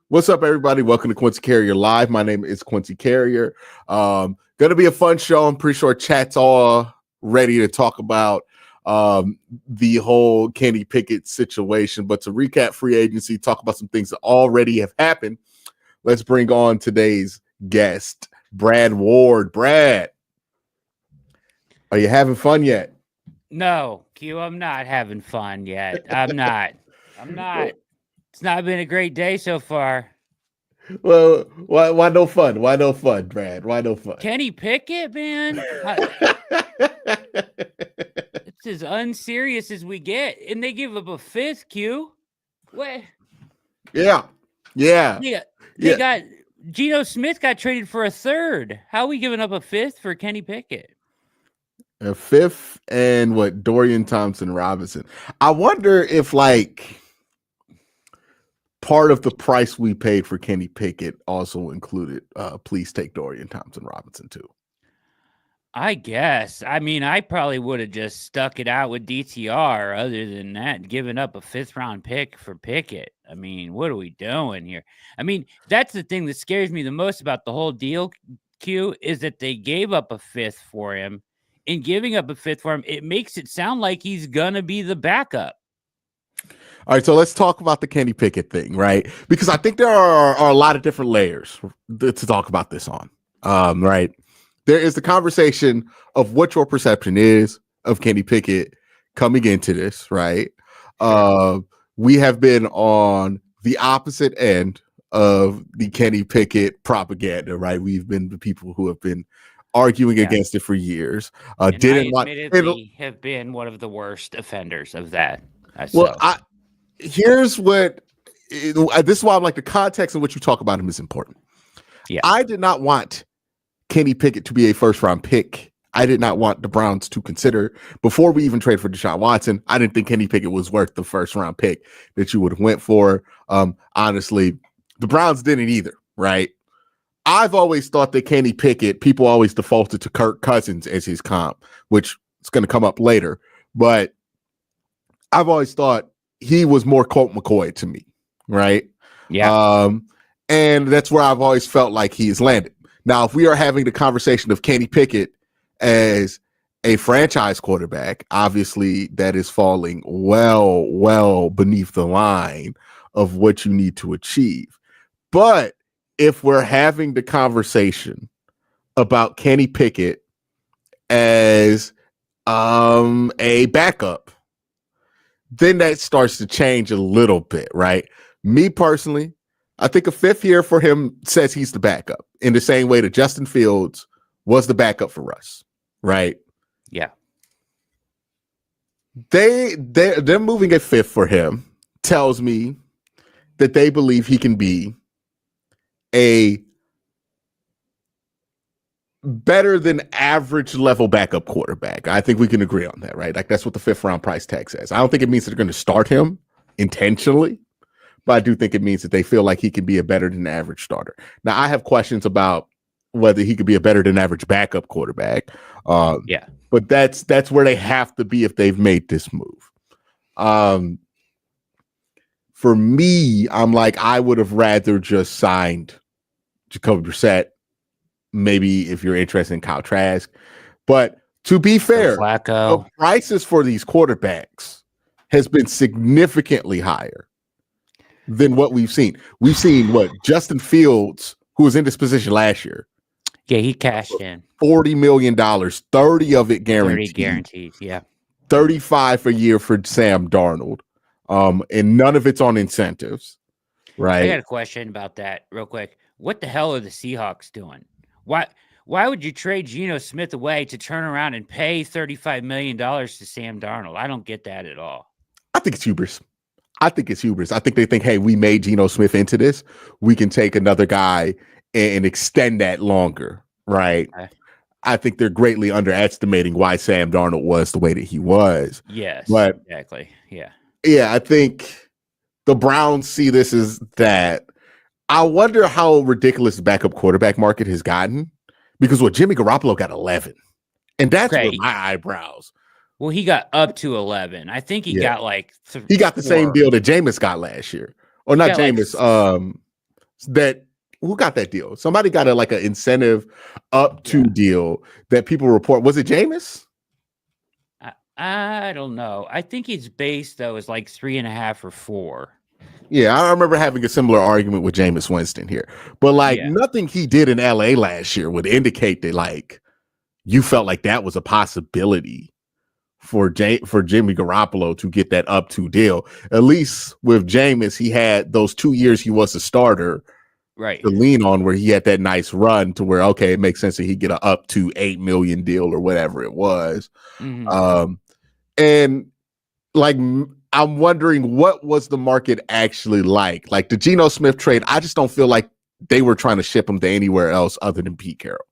What's up, everybody? Welcome to Quincy Carrier Live. My name is Quincy Carrier. Gonna be a fun show. I'm pretty sure chat's all ready to talk about the whole Kenny Pickett situation. But to recap free agency, talk about some things that already have happened. Let's bring on today's guest, Brad Ward. Brad, are you having fun yet? No, Q, I'm not having fun yet. I'm not. It's not been a great day so far. Well, why no fun? Why no fun, Brad? Why no fun? Kenny Pickett, man. It's as unserious as we get. And they give up a fifth, Q. What? Yeah. They got Geno Smith got traded for a third. How are we giving up a fifth for Kenny Pickett? A fifth and what? Dorian Thompson-Robinson. I wonder if part of the price we paid for Kenny Pickett also included please take Dorian Thompson-Robinson too. I guess. I mean, I probably would have just stuck it out with DTR. Other than that, giving up a fifth-round pick for Pickett. I mean, what are we doing here? I mean, that's the thing that scares me the most about the whole deal, Q, is that they gave up a fifth for him. In giving up a fifth for him, it makes it sound like he's going to be the backup. All right, so let's talk about the Kenny Pickett thing, right? Because I think there are a lot of different layers to talk about this on, right? There is the conversation of what your perception is of Kenny Pickett coming into this, right? We have been on the opposite end of the Kenny Pickett propaganda, right? We've been the people who have been arguing against it for years. Admittedly have been one of the worst offenders of that. Well, here's what this is why I'm like the context in which you talk about him is important. Yeah, I did not want Kenny Pickett to be a first-round pick. I did not want the Browns to consider before we even traded for Deshaun Watson. I didn't think Kenny Pickett was worth the first-round pick that you would have went for. Honestly, the Browns didn't either, right? I've always thought that Kenny Pickett, people always defaulted to Kirk Cousins as his comp, which is going to come up later. But I've always thought he was more Colt McCoy to me, right? Yeah. And that's where I've always felt like he's landed. Now, if we are having the conversation of Kenny Pickett as a franchise quarterback, obviously that is falling well beneath the line of what you need to achieve. But if we're having the conversation about Kenny Pickett as a backup, then that starts to change a little bit, right? Me personally, I think a fifth year for him says he's the backup in the same way that Justin Fields was the backup for Russ, right? Yeah. They're moving a fifth for him tells me that they believe he can be a better than average level backup quarterback. I think we can agree on that, right? Like that's what the fifth round price tag says. I don't think it means that they're going to start him intentionally, but I do think it means that they feel like he can be a better than average starter. Now, I have questions about whether he could be a better than average backup quarterback. But that's where they have to be if they've made this move. For me, I'm like, I would have rather just signed Jacoby Brissett. Maybe if you're interested in Kyle Trask. But to be fair, the prices for these quarterbacks has been significantly higher than what we've seen. We've seen what Justin Fields, who was in this position last year. Yeah, he cashed in $40 million, 30 of it guaranteed. 30 guaranteed, yeah. 35 a year for Sam Darnold. And none of it's on incentives, right? I got a question about that real quick. What the hell are the Seahawks doing? Why would you trade Geno Smith away to turn around and pay $35 million to Sam Darnold? I don't get that at all. I think it's hubris. I think they think, hey, we made Geno Smith into this. We can take another guy and extend that longer, right? Okay. I think they're greatly underestimating why Sam Darnold was the way that he was. Yes, but exactly. Yeah. Yeah, I think the Browns see this as that. I wonder how ridiculous the backup quarterback market has gotten because Jimmy Garoppolo got 11. And that's with my eyebrows. Well, he got up to 11. I think he got like he got the same deal that Jameis got last year. or not got like Jameis. That who got that deal? Somebody got a like an incentive up to deal that people report. Was it Jameis? I don't know. I think his base though is like 3.5 or 4. Yeah, I remember having a similar argument with Jameis Winston here, but like nothing he did in LA last year would indicate that like you felt like that was a possibility for Jimmy Garoppolo to get that up to deal. At least with Jameis, he had those 2 years he was a starter, right, to lean on, where he had that nice run to where okay, it makes sense that he get a up to $8 million deal or whatever it was. And like I'm wondering what was the market actually like? Like the Geno Smith trade, I just don't feel like they were trying to ship him to anywhere else other than Pete Carroll.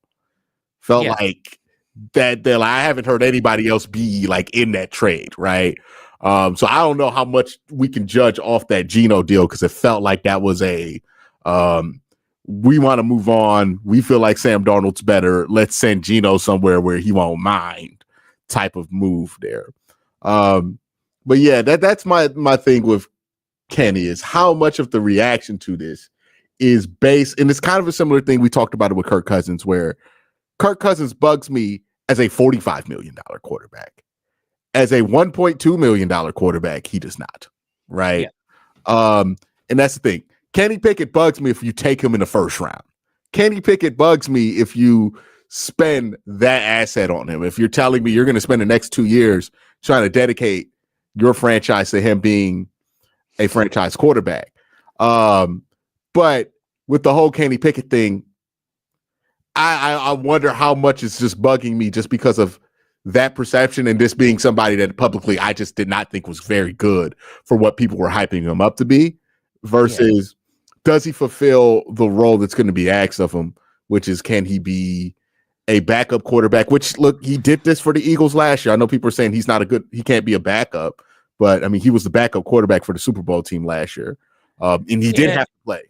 Felt like that I haven't heard anybody else be like in that trade, right? So I don't know how much we can judge off that Geno deal because it felt like that was a we want to move on. We feel like Sam Darnold's better. Let's send Geno somewhere where he won't mind type of move there. But yeah, that's my thing with Kenny is how much of the reaction to this is based, and it's kind of a similar thing we talked about it with Kirk Cousins, where Kirk Cousins bugs me as a $45 million quarterback. As a $1.2 million quarterback, he does not, right? Yeah. And that's the thing. Kenny Pickett bugs me if you take him in the first round. Kenny Pickett bugs me if you spend that asset on him. If you're telling me you're going to spend the next 2 years trying to dedicate your franchise to him being a franchise quarterback. But with the whole Kenny Pickett thing, I wonder how much is just bugging me just because of that perception and this being somebody that publicly I just did not think was very good for what people were hyping him up to be versus does he fulfill the role that's going to be asked of him, which is can he be a backup quarterback, which look, he did this for the Eagles last year. I know people are saying he can't be a backup, but I mean, he was the backup quarterback for the Super Bowl team last year. And he did have to play.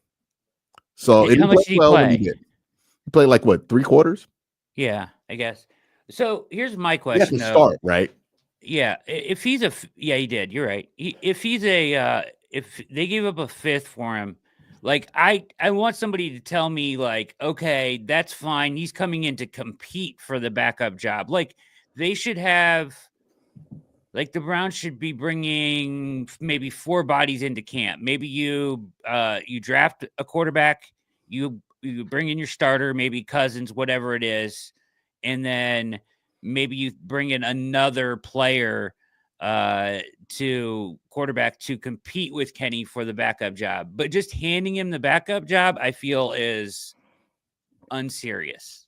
So how much did he play? He played like what, 3 quarters? Yeah, I guess. So here's my question. He had to start, right? Yeah. If he's he did. You're right. If they gave up a 5th for him, like I want somebody to tell me like, okay, that's fine. He's coming in to compete for the backup job. Like they should have, like the Browns should be bringing maybe 4 bodies into camp. Maybe you draft a quarterback, you bring in your starter, maybe Cousins, whatever it is, and then maybe you bring in another player to quarterback to compete with Kenny for the backup job. But just handing him the backup job, I feel is unserious.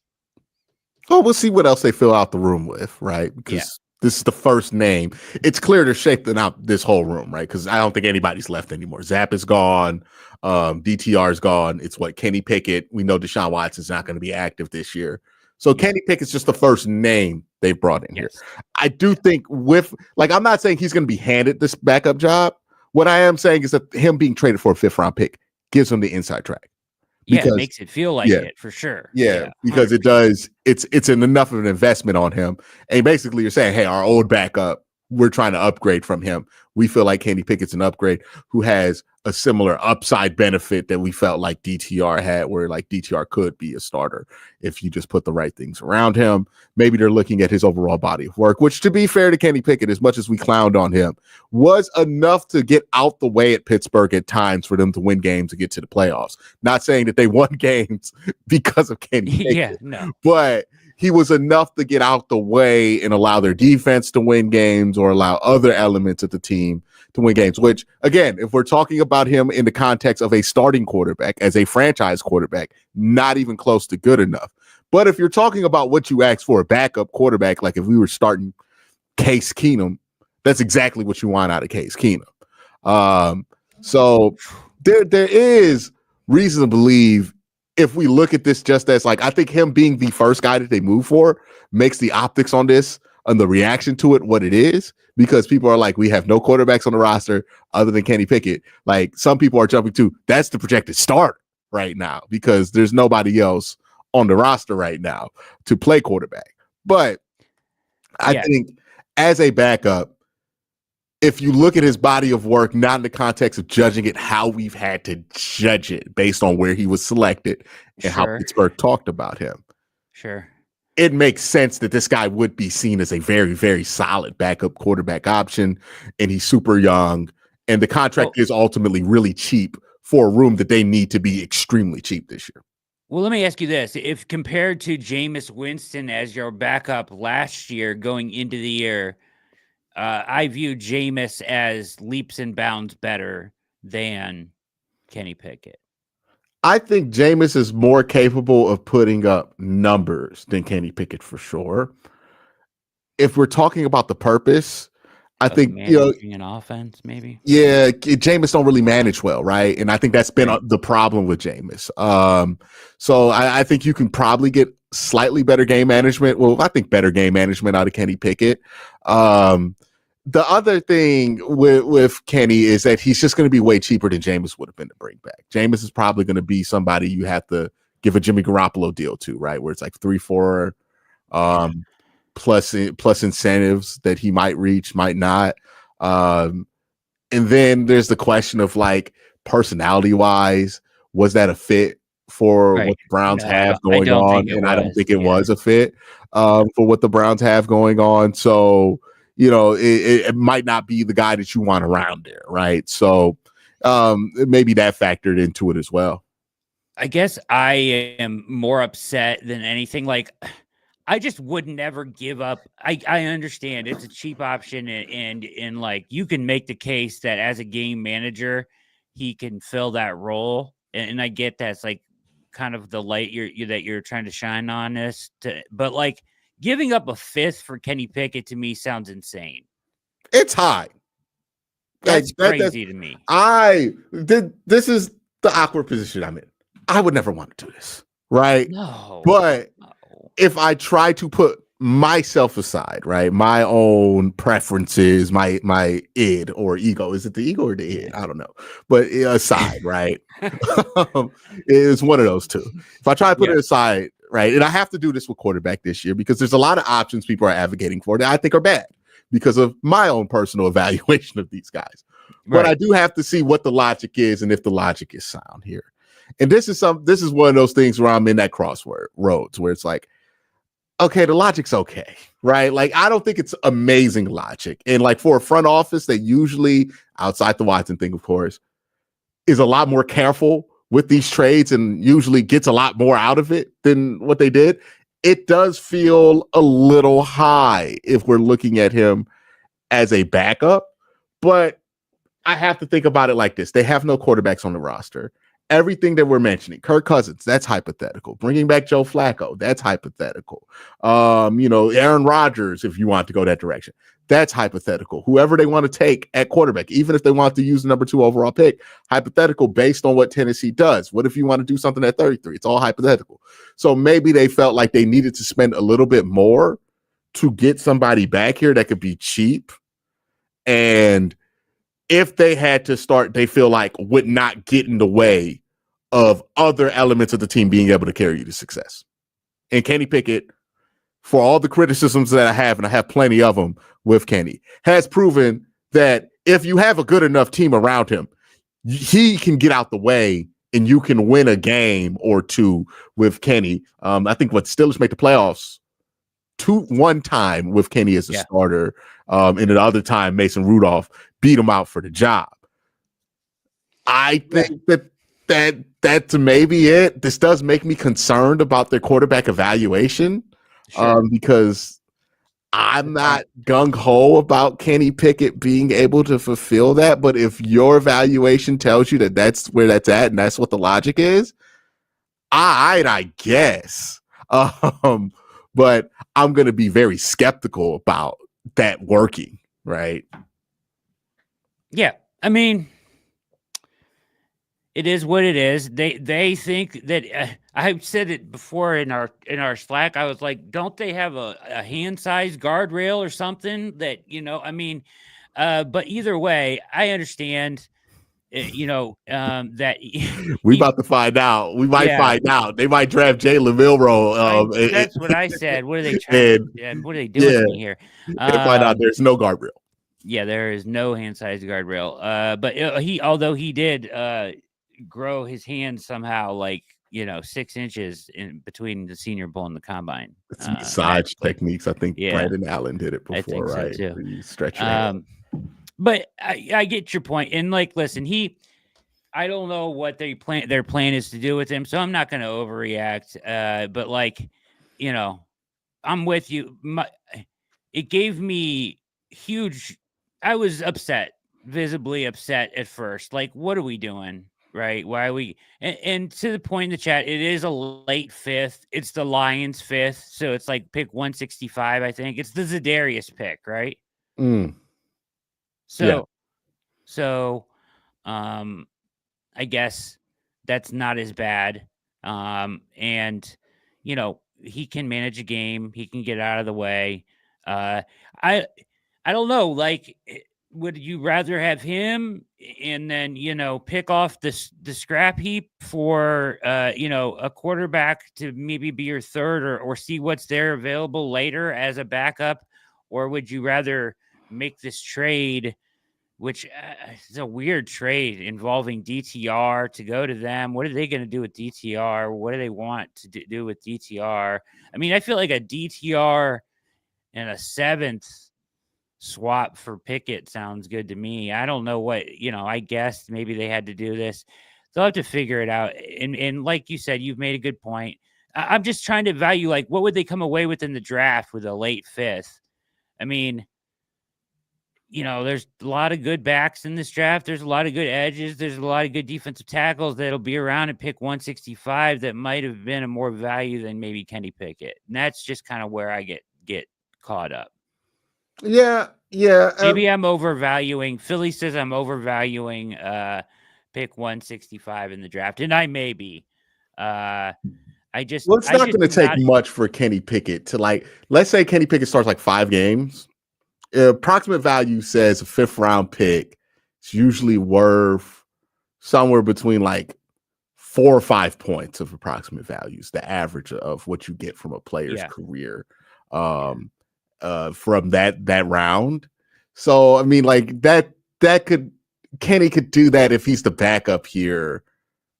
Oh, we'll see what else they fill out the room with, right? Because this is the first name. It's clear they're shaping out this whole room, right? Because I don't think anybody's left anymore. Zapp is gone. DTR is gone. It's Kenny Pickett. We know Deshaun Watson's not going to be active this year. So Kenny Pickett's just the first name they've brought in here. I do think I'm not saying he's going to be handed this backup job. What I am saying is that him being traded for a 5th round pick gives him the inside track. Because, it makes it feel like it for sure. Yeah, because 100%. It does. It's enough of an investment on him. And basically you're saying, hey, our old backup, we're trying to upgrade from him. We feel like Kenny Pickett's an upgrade who has a similar upside benefit that we felt like DTR had, where like DTR could be a starter if you just put the right things around him. Maybe they're looking at his overall body of work, which, to be fair to Kenny Pickett, as much as we clowned on him, was enough to get out the way at Pittsburgh at times for them to win games and get to the playoffs. Not saying that they won games because of Kenny Pickett, but he was enough to get out the way and allow their defense to win games or allow other elements of the team to win games, which, again, if we're talking about him in the context of a starting quarterback, as a franchise quarterback, not even close to good enough. But if you're talking about what you asked for, a backup quarterback, like if we were starting Case Keenum, that's exactly what you want out of Case Keenum. So there is reason to believe, if we look at this just as like, I think him being the first guy that they move for makes the optics on this and the reaction to it what it is, because people are like, we have no quarterbacks on the roster other than Kenny Pickett. Like some people are jumping to, that's the projected start right now because there's nobody else on the roster right now to play quarterback. But I think as a backup, if you look at his body of work, not in the context of judging it how we've had to judge it based on where he was selected and how Sure. Pittsburgh talked about him, Sure. it makes sense that this guy would be seen as a very, very solid backup quarterback option, and he's super young, and the contract is ultimately really cheap for a room that they need to be extremely cheap this year. Well, let me ask you this. If compared to Jameis Winston as your backup last year going into the year, I view Jameis as leaps and bounds better than Kenny Pickett. I think Jameis is more capable of putting up numbers than Kenny Pickett for sure. If we're talking about the purpose, I think managing an offense, maybe. Yeah, Jameis don't really manage well, right? And I think that's been the problem with Jameis. So I think you can probably get slightly better game management. Well, I think better game management out of Kenny Pickett. The other thing with Kenny is that he's just going to be way cheaper than Jameis would have been to bring back. Jameis is probably going to be somebody you have to give a Jimmy Garoppolo deal to, right? Where it's like 3-4 plus incentives that he might reach, might not. And then there's the question of like personality wise, was that a fit for what the Browns have going on? And I don't think it was a fit for what the Browns have going on. So, it might not be the guy that you want around there, right? So maybe that factored into it as well. I guess I am more upset than anything. Like, I just would never give up. I understand it's a cheap option, and like you can make the case that as a game manager, he can fill that role. And I get that's like kind of the light you're trying to shine on this. But like giving up a fifth for Kenny Pickett to me sounds insane. It's high. That's crazy to me. This is the awkward position I'm in. I would never want to do this, right? No. But if I try to put myself aside, right, my own preferences, my id or ego, is it the ego or the id? I don't know, but aside, right? It's one of those two. If I try to put it aside, right, and I have to do this with quarterback this year because there's a lot of options people are advocating for that I think are bad because of my own personal evaluation of these guys. Right. But I do have to see what the logic is and if the logic is sound here. And this is one of those things where I'm in that crossroads where it's like, okay, the logic's okay, right? Like, I don't think it's amazing logic. And like for a front office that usually, outside the Watson thing, of course, is a lot more careful with these trades and usually gets a lot more out of it than what they did, it does feel a little high if we're looking at him as a backup. But I have to think about it like this. They have no quarterbacks on the roster. Everything that we're mentioning, Kirk Cousins, that's hypothetical. Bringing back Joe Flacco, that's hypothetical. Aaron Rodgers, if you want to go that direction, that's hypothetical. Whoever they want to take at quarterback, even if they want to use the number 2 overall pick, hypothetical based on what Tennessee does. What if you want to do something at 33? It's all hypothetical. So maybe they felt like they needed to spend a little bit more to get somebody back here that could be cheap. And if they had to start, they feel like would not get in the way of other elements of the team being able to carry you to success. And Kenny Pickett, for all the criticisms that I have, and I have plenty of them with Kenny, has proven that if you have a good enough team around him, he can get out the way and you can win a game or two with Kenny. I think what Steelers make the playoffs one time with Kenny as a starter, and the other time Mason Rudolph beat him out for the job. I think that's maybe it. This does make me concerned about their quarterback evaluation, because I'm not gung-ho about Kenny Pickett being able to fulfill that. But if your evaluation tells you that that's where that's at and that's what the logic is, I guess. But I'm going to be very skeptical about that working, right? Yeah. I mean, it is what it is. They think that I've said it before in our Slack. I was like, don't they have a hand-sized guardrail or something that, but either way, I understand, that we about to find out. We might find out. They might draft Jalen Milroe. That's what I said. What are they trying? What are they doing here? And find out there's no guardrail. Yeah, there is no hand size guardrail. But although he did grow his hand somehow, like 6 inches in between the Senior Bowl and the Combine. It's massage Magically, techniques. I think yeah, Brandon Allen did it I before, think so right? too. Where you stretch your hand. Um, but I get your point. And like, listen, I don't know what their plan is to do with him, so I'm not going to overreact. But like, I'm with you. It gave me huge. I was upset, visibly upset at first. Like, what are we doing? Right? Why are we? And to the point in the chat, it is a late fifth. It's the Lions' fifth, so it's like pick 165. I think it's the Za'Darius pick, right? Mm, yeah. So, um, I guess that's not as bad. And he can manage a game. He can get out of the way. I I don't know. Like, would you rather have him and then pick off the scrap heap for a quarterback to maybe be your third, or see what's there available later as a backup, or would you rather make this trade? Which is a weird trade involving DTR to go to them. What are they going to do with DTR? What do they want to do with DTR? I mean, I feel like a DTR and a seventh swap for Pickett sounds good to me. I don't know what, I guess maybe they had to do this. They'll have to figure it out. And like you said, you've made a good point. I'm just trying to value, like, what would they come away with in the draft with a late fifth? I mean, there's a lot of good backs in this draft. There's a lot of good edges. There's a lot of good defensive tackles that'll be around at pick 165 that might have been a more value than maybe Kenny Pickett. And that's just kind of where I get caught up. Yeah. Maybe I'm overvaluing. Philly says I'm overvaluing pick 165 in the draft, and I may be. It's not going to take much for Kenny Pickett to, like, let's say Kenny Pickett starts like 5 games. Approximate value says a 5th round pick is usually worth somewhere between like 4 or 5 points of approximate values, the average of what you get from a player's career from that round. So I mean, like Kenny could do that if he's the backup here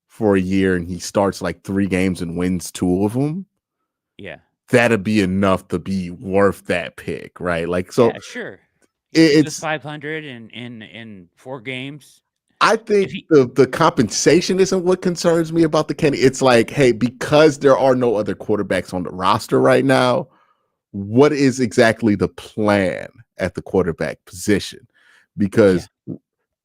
for a year and he starts like 3 games and wins 2 of them. Yeah. That'd be enough to be worth that pick, right? Like, so yeah, sure. It's 500 in 4 games. I think the compensation isn't what concerns me about the Kenny. It's like, hey, because there are no other quarterbacks on the roster right now, what is exactly the plan at the quarterback position? Because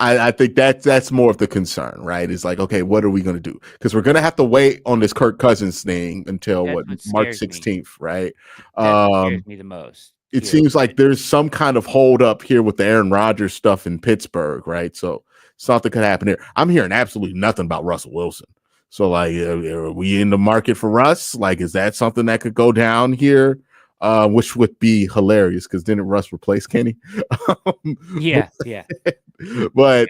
I think that's more of the concern, right? It's like, okay, what are we going to do? Because we're going to have to wait on this Kirk Cousins thing until March 16th, right? That scares me the most. It seems like there's some kind of hold up here with the Aaron Rodgers stuff in Pittsburgh, right? So something could happen here. I'm hearing absolutely nothing about Russell Wilson. So, like, are we in the market for Russ? Like, is that something that could go down here? Which would be hilarious because didn't Russ replace Kenny? Yeah. But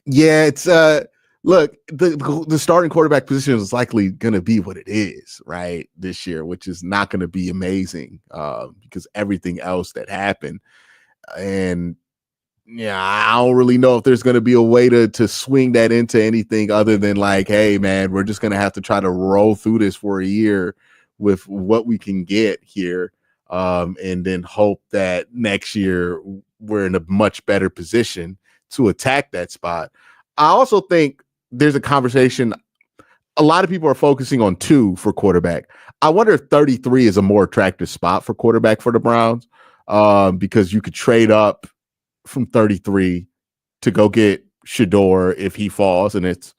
it's look, the starting quarterback position is likely going to be what it is, right, this year, which is not going to be amazing because everything else that happened. And I don't really know if there's going to be a way to swing that into anything other than like, hey, man, we're just going to have to try to roll through this for a year with what we can get here, and then hope that next year we're in a much better position to attack that spot. I also think there's a conversation. A lot of people are focusing on 2 for quarterback. I wonder if 33 is a more attractive spot for quarterback for the Browns, because you could trade up from 33 to go get Shador if he falls, and it's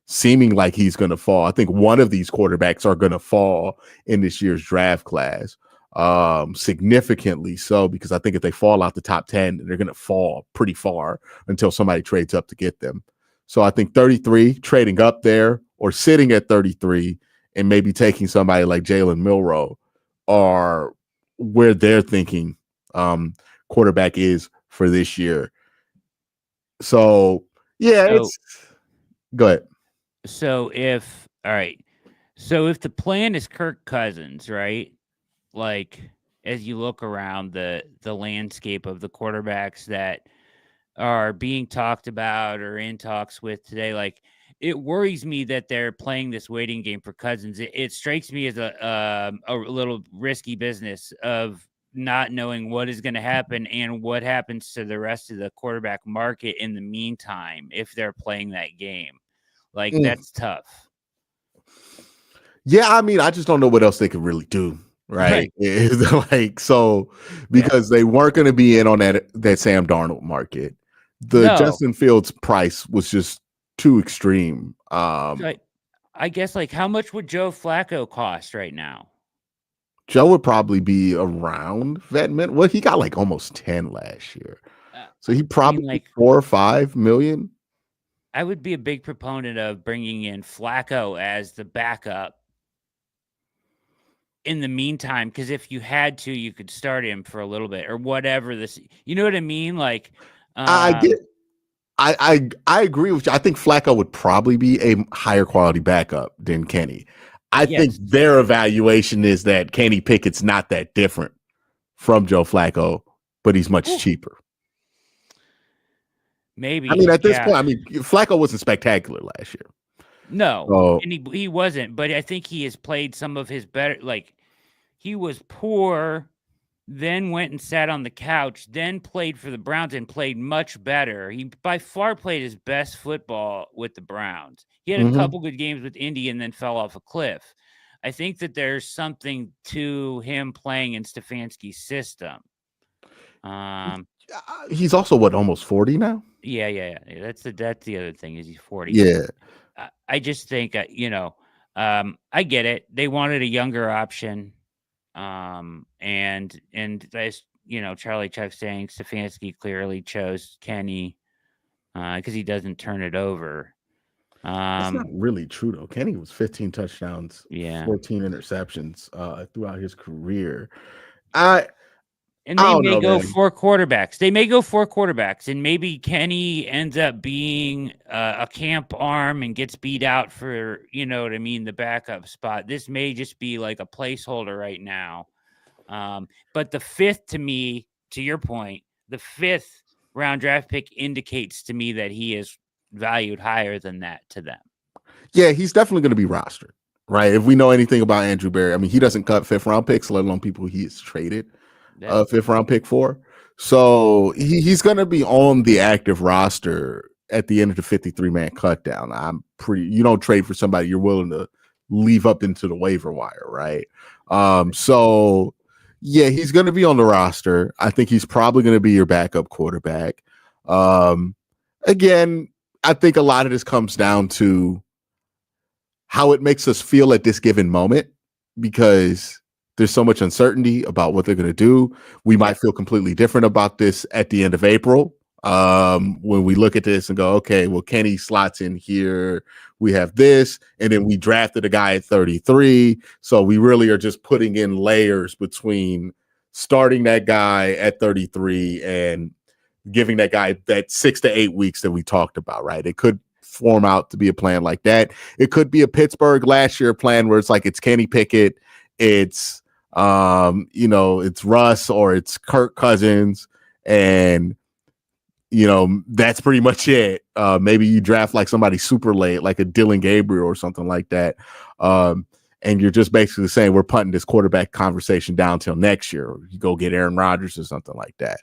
seeming like he's going to fall. I think one of these quarterbacks are going to fall in this year's draft class, significantly so, because I think if they fall out the top 10, they're going to fall pretty far until somebody trades up to get them. So I think 33, trading up there or sitting at 33 and maybe taking somebody like Jalen Milroe are where they're thinking quarterback is for this year. So, go ahead. So if the plan is Kirk Cousins, right? Like, as you look around the landscape of the quarterbacks that are being talked about or in talks with today. Like, it worries me that they're playing this waiting game for Cousins. It strikes me as a little risky business of not knowing what is going to happen and what happens to the rest of the quarterback market in the meantime if they're playing that game. Like, that's tough. Yeah, I mean, I just don't know what else they could really do, right? Like, so because they weren't going to be in on that Sam Darnold market, the No. Justin Fields price was just too extreme. So I guess, like, how much would Joe Flacco cost right now? Joe would probably be around vet min. Well, he got like almost 10 last year, so he probably like 4 or 5 million. I would be a big proponent of bringing in Flacco as the backup in the meantime, because if you had to, you could start him for a little bit or whatever. This, you know what I mean? Like, I get. I agree with you. I think Flacco would probably be a higher quality backup than Kenny. I think yes, their evaluation is that Kenny Pickett's not that different from Joe Flacco, but he's much cheaper. maybe. I mean, at this Yeah. point, I mean, Flacco wasn't spectacular last year. No, So, and he wasn't, but I think he has played some of his better. Like, he was poor, then went and sat on the couch, then played for the Browns and played much better. He by far played his best football with the Browns. He had a couple good games with Indy and then fell off a cliff. I think that there's something to him playing in Stefanski's system. he's also what, almost 40 now? Yeah. That's the other thing is he's 40. Yeah. I just think I get it. They wanted a younger option. And as Charlie Chuck saying Stefanski clearly chose Kenny because he doesn't turn it over. That's not really true though. Kenny was 15 touchdowns, Yeah. 14 interceptions throughout his career. And I they don't may know, go man. 4 quarterbacks. They may go 4 quarterbacks, and maybe Kenny ends up being a camp arm and gets beat out for, you know what I mean, the backup spot. This may just be like a placeholder right now. But the 5th, to me, to your point, the 5th round draft pick indicates to me that he is valued higher than that to them. Yeah, he's definitely going to be rostered, right? If we know anything about Andrew Berry, I mean, he doesn't cut 5th round picks, let alone people he has traded a 5th round pick for. So he's going to be on the active roster at the end of the 53-man cut down. You don't trade for somebody you're willing to leave up into the waiver wire, right? So yeah, he's going to be on the roster. I think he's probably going to be your backup quarterback. Again, I think a lot of this comes down to how it makes us feel at this given moment, because there's so much uncertainty about what they're going to do. We might feel completely different about this at the end of April. When we look at this and go, okay, well, Kenny slots in here. We have this, and then we drafted a guy at 33. So we really are just putting in layers between starting that guy at 33 and giving that guy that 6 to 8 weeks that we talked about, right? It could form out to be a plan like that. It could be a Pittsburgh last year plan where it's like it's Kenny Pickett, it's it's Russ or it's Kirk Cousins, and that's pretty much it. Maybe you draft like somebody super late, like a Dylan Gabriel or something like that. And you're just basically saying we're punting this quarterback conversation down till next year. You go get Aaron Rodgers or something like that.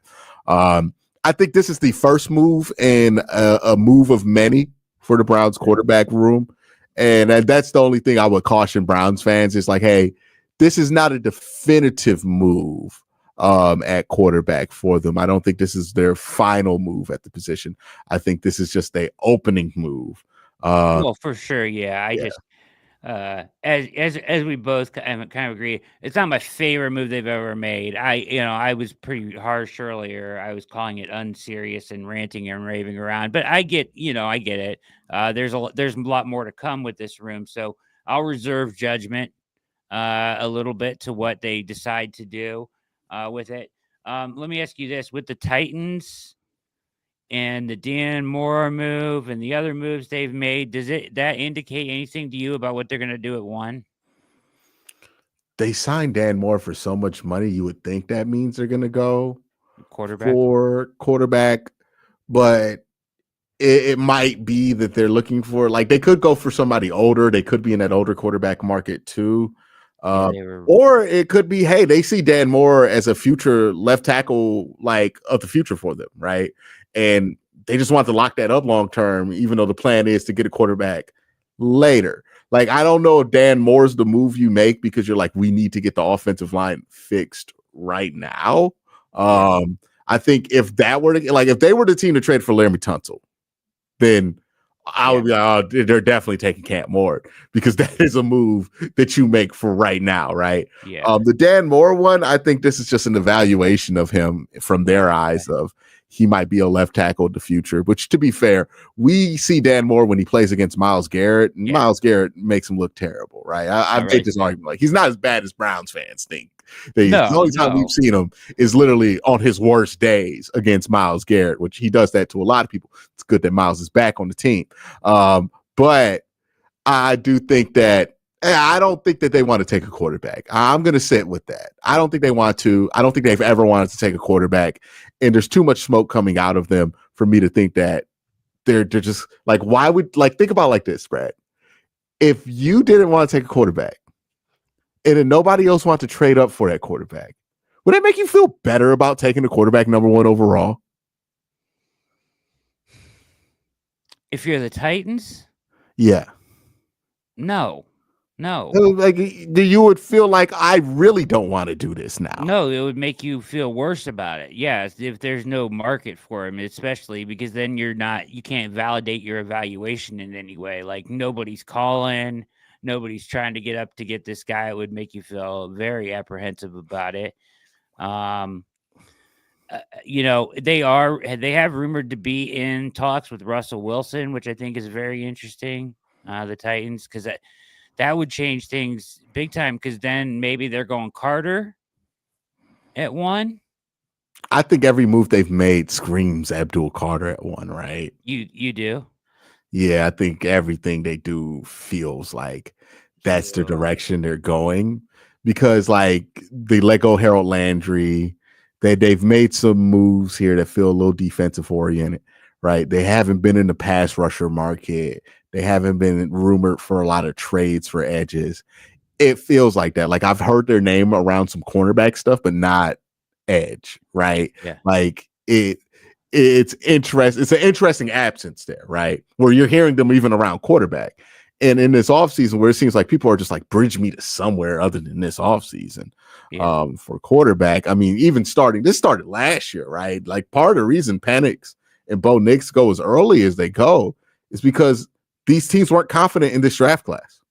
I think this is the first move and a move of many for the Browns quarterback room. And that's the only thing I would caution Browns fans is like, hey, this is not a definitive move at quarterback for them. I don't think this is their final move at the position. I think this is just the opening move. Well, for sure. Yeah. I just, as we both kind of agree, it's not my favorite move they've ever made. I was pretty harsh earlier. I was calling it unserious and ranting and raving around, but I get it. There's a lot more to come with this room, so I'll reserve judgment a little bit to what they decide to do with it. Let me ask you this: with the Titans and the Dan Moore move and the other moves they've made, does that indicate anything to you about what they're going to do at 1? they signed Dan Moore for so much money, you would think that means they're going to go Quarterback. for quarterback, but it might be that they're looking for, like, they could go for somebody older. They could be in that older quarterback market too. They were. Or it could be, hey, they see Dan Moore as a future left tackle, like, of the future for them, right? And they just want to lock that up long term, even though the plan is to get a quarterback later. Like, I don't know if Dan Moore's the move you make because you're like, we need to get the offensive line fixed right now. I think if that were to, like, if they were the team to trade for Laramie Tunsil, then I would be like, oh, they're definitely taking Camp Moore, because that is a move that you make for right now, right? Yeah. The Dan Moore one, I think this is just an evaluation of him from their eyes of he might be a left tackle in the future, which, to be fair, we see Dan Moore when he plays against Myles Garrett, and Myles Garrett makes him look terrible, right? I've made this argument, like, he's not as bad as Browns fans think. The only time we've seen him is literally on his worst days against Myles Garrett, which he does that to a lot of people. It's good that Myles is back on the team. But I do think that I don't think that they want to take a quarterback. I'm going to sit with that. I don't think they want to. I don't think they've ever wanted to take a quarterback. And there's too much smoke coming out of them for me to think that they're just like, why would, like, think about it like this, Brad. If you didn't want to take a quarterback and then nobody else wanted to trade up for that quarterback, would that make you feel better about taking the quarterback number 1 overall? If you're the Titans? Yeah. No. Like, you would feel like, I really don't want to do this now. No, it would make you feel worse about it. Yeah, if there's no market for him, especially because then you can't validate your evaluation in any way. Like, nobody's calling, nobody's trying to get up to get this guy. It would make you feel very apprehensive about it. They have rumored to be in talks with Russell Wilson, which I think is very interesting. The Titans, because that would change things big time, because then maybe they're going Carter at 1. I think every move they've made screams Abdul Carter at 1, right? You do? Yeah, I think everything they do feels like that's the direction they're going, because, like, they let go Harold Landry. They've made some moves here that feel a little defensive oriented, right? They haven't been in the pass rusher market. They haven't been rumored for a lot of trades for edges. It feels like that. Like, I've heard their name around some cornerback stuff, but not edge, right? Yeah. Like, it's interesting. It's an interesting absence there, right? Where you're hearing them even around quarterback. And in this offseason, where it seems like people are just like, bridge me to somewhere other than this offseason for quarterback. I mean, even this started last year, right? Like, part of the reason Penix and Bo Nix go as early as they go is because these teams weren't confident in this draft class.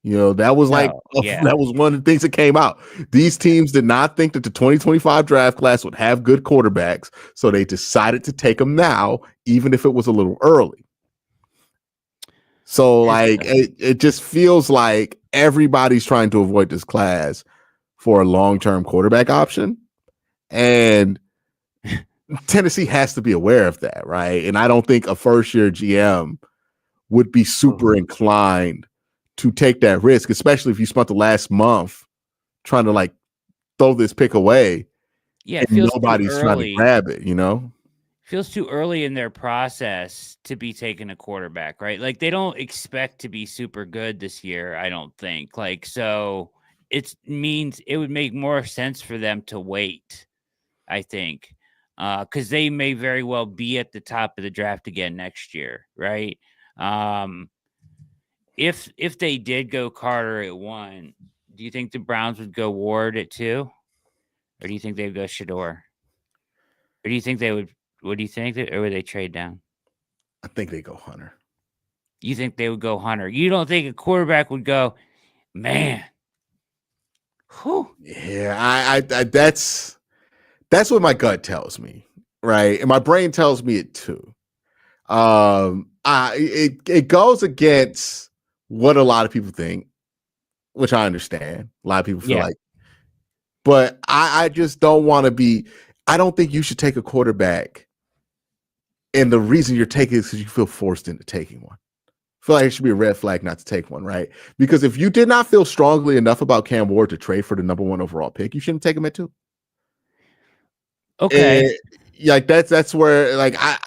You know, that was that was one of the things that came out. These teams did not think that the 2025 draft class would have good quarterbacks, so they decided to take them now, even if it was a little early. So, like, it just feels like everybody's trying to avoid this class for a long-term quarterback option. And Tennessee has to be aware of that, right? And I don't think a first-year GM would be super inclined to take that risk, especially if you spent the last month trying to, like, throw this pick away. Yeah, and nobody's trying to grab it, you know? Feels too early in their process to be taking a quarterback, right? Like, they don't expect to be super good this year, I don't think. Like, so it means it would make more sense for them to wait, I think, because they may very well be at the top of the draft again next year, right? If they did go Carter at 1, do you think the Browns would go Ward at 2? Or do you think they'd go Shador? Or do you think they would? What do you think? Or would they trade down? I think they go Hunter. You think they would go Hunter? You don't think a quarterback would go, man? Whew. Yeah, I that's what my gut tells me, right? And my brain tells me it too. It goes against what a lot of people think, which I understand. A lot of people feel like, but I just don't want to be. I don't think you should take a quarterback, and the reason you're taking it is because you feel forced into taking one. feel like it should be a red flag not to take one, right? Because if you did not feel strongly enough about Cam Ward to trade for the number 1 overall pick, you shouldn't take him at 2. Okay. And, like that's where like I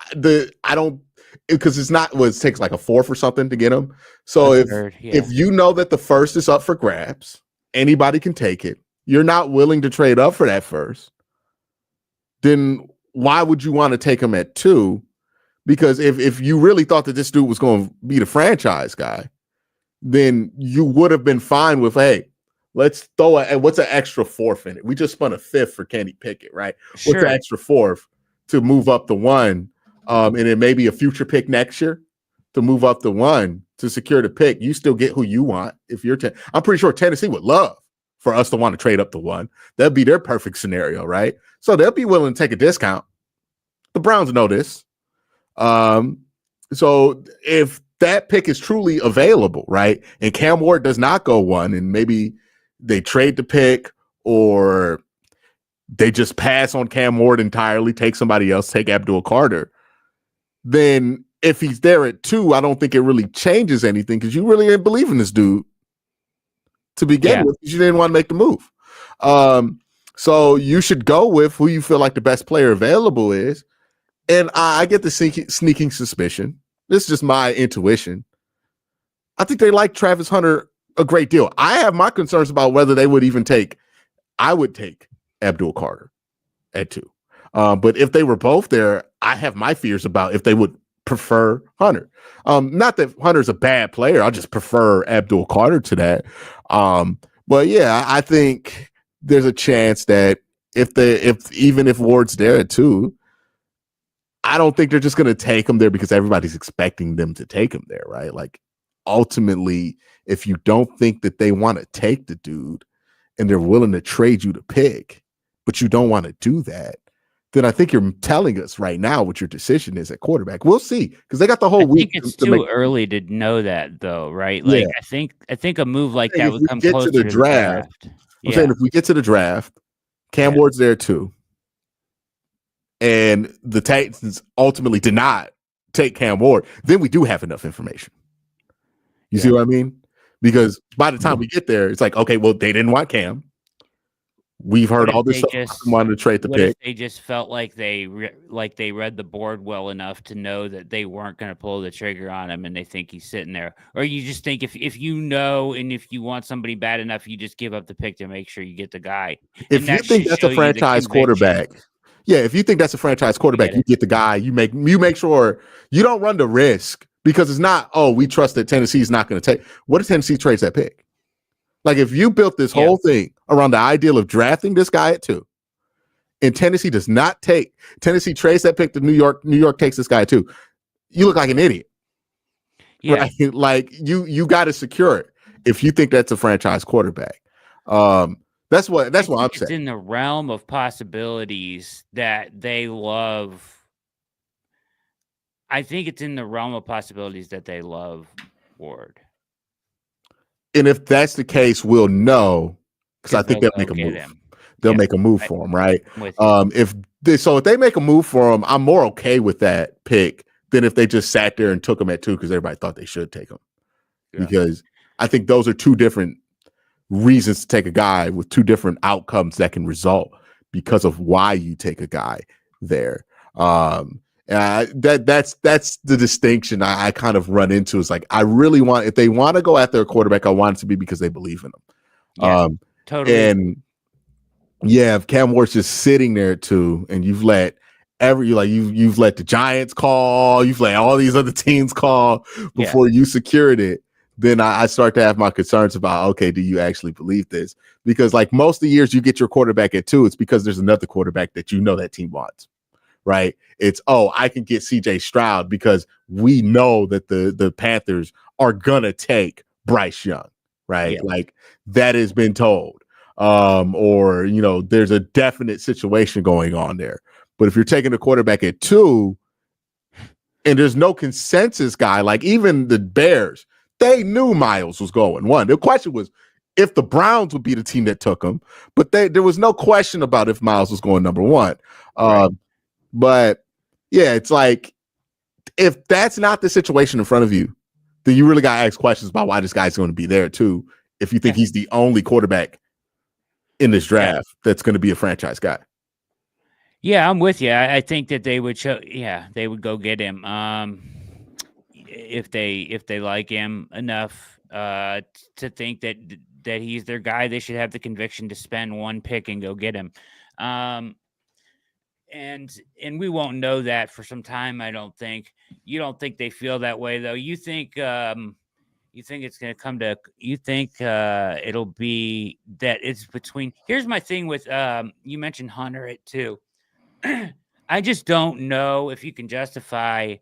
don't, because it's not what it takes like a 4th or something to get him. So if you know that the 1st is up for grabs, anybody can take it. You're not willing to trade up for that 1st. Then why would you want to take him at 2? Because if you really thought that this dude was going to be the franchise guy, then you would have been fine with, hey, let's throw what's an extra 4th in it? We just spun a 5th for Kenny Pickett, right? Sure. What's an extra 4th to move up the 1? And then maybe a future pick next year to move up the 1 to secure the pick. You still get who you want. If you're, I'm pretty sure Tennessee would love for us to want to trade up the 1. That'd be their perfect scenario, right? So they'll be willing to take a discount. The Browns know this. So if that pick is truly available, right, and Cam Ward does not go 1, and maybe they trade the pick or they just pass on Cam Ward entirely, take somebody else, take Abdul Carter, then if he's there at 2, I don't think it really changes anything because you really didn't believe in this dude to begin with because you didn't want to make the move. So you should go with who you feel like the best player available is. And I get the sneaking suspicion. This is just my intuition. I think they like Travis Hunter a great deal. I have my concerns about whether they would even I would take Abdul Carter at 2. But if they were both there, I have my fears about if they would prefer Hunter. Not that Hunter's a bad player. I just prefer Abdul Carter to that. But yeah, I think there's a chance that even if Ward's there at 2, I don't think they're just going to take him there because everybody's expecting them to take him there, right? Like, ultimately, if you don't think that they want to take the dude and they're willing to trade you to pick, but you don't want to do that, then I think you're telling us right now what your decision is at quarterback. We'll see, because they got the whole week. I think it's too early to know that, though, right? Like, yeah. I think a move like that would come closer to the draft. I'm saying if we get to the draft, Cam Ward's there too, and the Titans ultimately did not take Cam Ward, then we do have enough information. You see what I mean? Because by the time we get there, it's like, okay, well, they didn't want Cam. We've heard all this stuff. Wanted to trade the pick. If they just felt like they read the board well enough to know that they weren't going to pull the trigger on him, and they think he's sitting there, or you just think if you know, and if you want somebody bad enough, you just give up the pick to make sure you get the guy. If you think that's a franchise quarterback, if you think that's a franchise quarterback, you get the guy. You make sure you don't run the risk, because it's not, we trust that Tennessee's not going to take. What if Tennessee trades that pick? Like, if you built this whole thing around the ideal of drafting this guy at 2, and Tennessee does not take, Tennessee trades that pick to New York takes this guy at 2, you look like an idiot. Yeah. Right? Like, you got to secure it if you think that's a franchise quarterback. That's what I'm saying. It's in the realm of possibilities that they love. I think it's in the realm of possibilities that they love Ward. And if that's the case, we'll know, because I think they'll make a move. They'll make a move for him, right? If they make a move for him, I'm more okay with that pick than if they just sat there and took him at 2 because everybody thought they should take him. Yeah. Because I think those are 2 different reasons to take a guy with 2 different outcomes that can result because of why you take a guy there. That's the distinction I kind of run into. Is like, I really want, if they want to go after a quarterback, I want it to be because they believe in him. Totally. And if Cam Ward's just sitting there too, and you've let you've let the Giants call, you've let all these other teams call before you secured it, then I start to have my concerns about, okay, do you actually believe this? Because like most of the years you get your quarterback at 2, it's because there's another quarterback that that team wants. Right? It's, I can get CJ Stroud because we know that the Panthers are gonna take Bryce Young, right? Yeah. Like, that has been told. Or there's a definite situation going on there. But if you're taking a quarterback at 2 and there's no consensus guy, like even the Bears, they knew Miles was going 1. The question was if the Browns would be the team that took him, but there was no question about if Miles was going number 1. Right. But it's like, if that's not the situation in front of you, then you really got to ask questions about why this guy's going to be there too. If you think he's the only quarterback in this draft that's going to be a franchise guy. Yeah, I'm with you. I think that they would they would go get him. If they like him enough to think that he's their guy, they should have the conviction to spend one pick and go get him. And we won't know that for some time, I don't think. You don't think they feel that way though. You think it's going to come to, you think it'll be that it's between. Here's my thing with you mentioned Hunter at 2. I just don't know if you can justify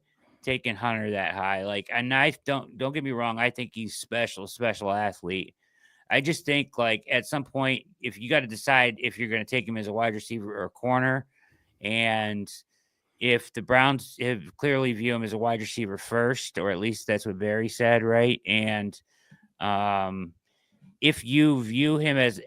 taking Hunter that high. Like, and I don't get me wrong, I think he's special athlete. I just think, like, at some point, if you got to decide if you're going to take him as a wide receiver or a corner, and if the Browns have clearly view him as a wide receiver first, or at least that's what Barry said, right? And if you view him as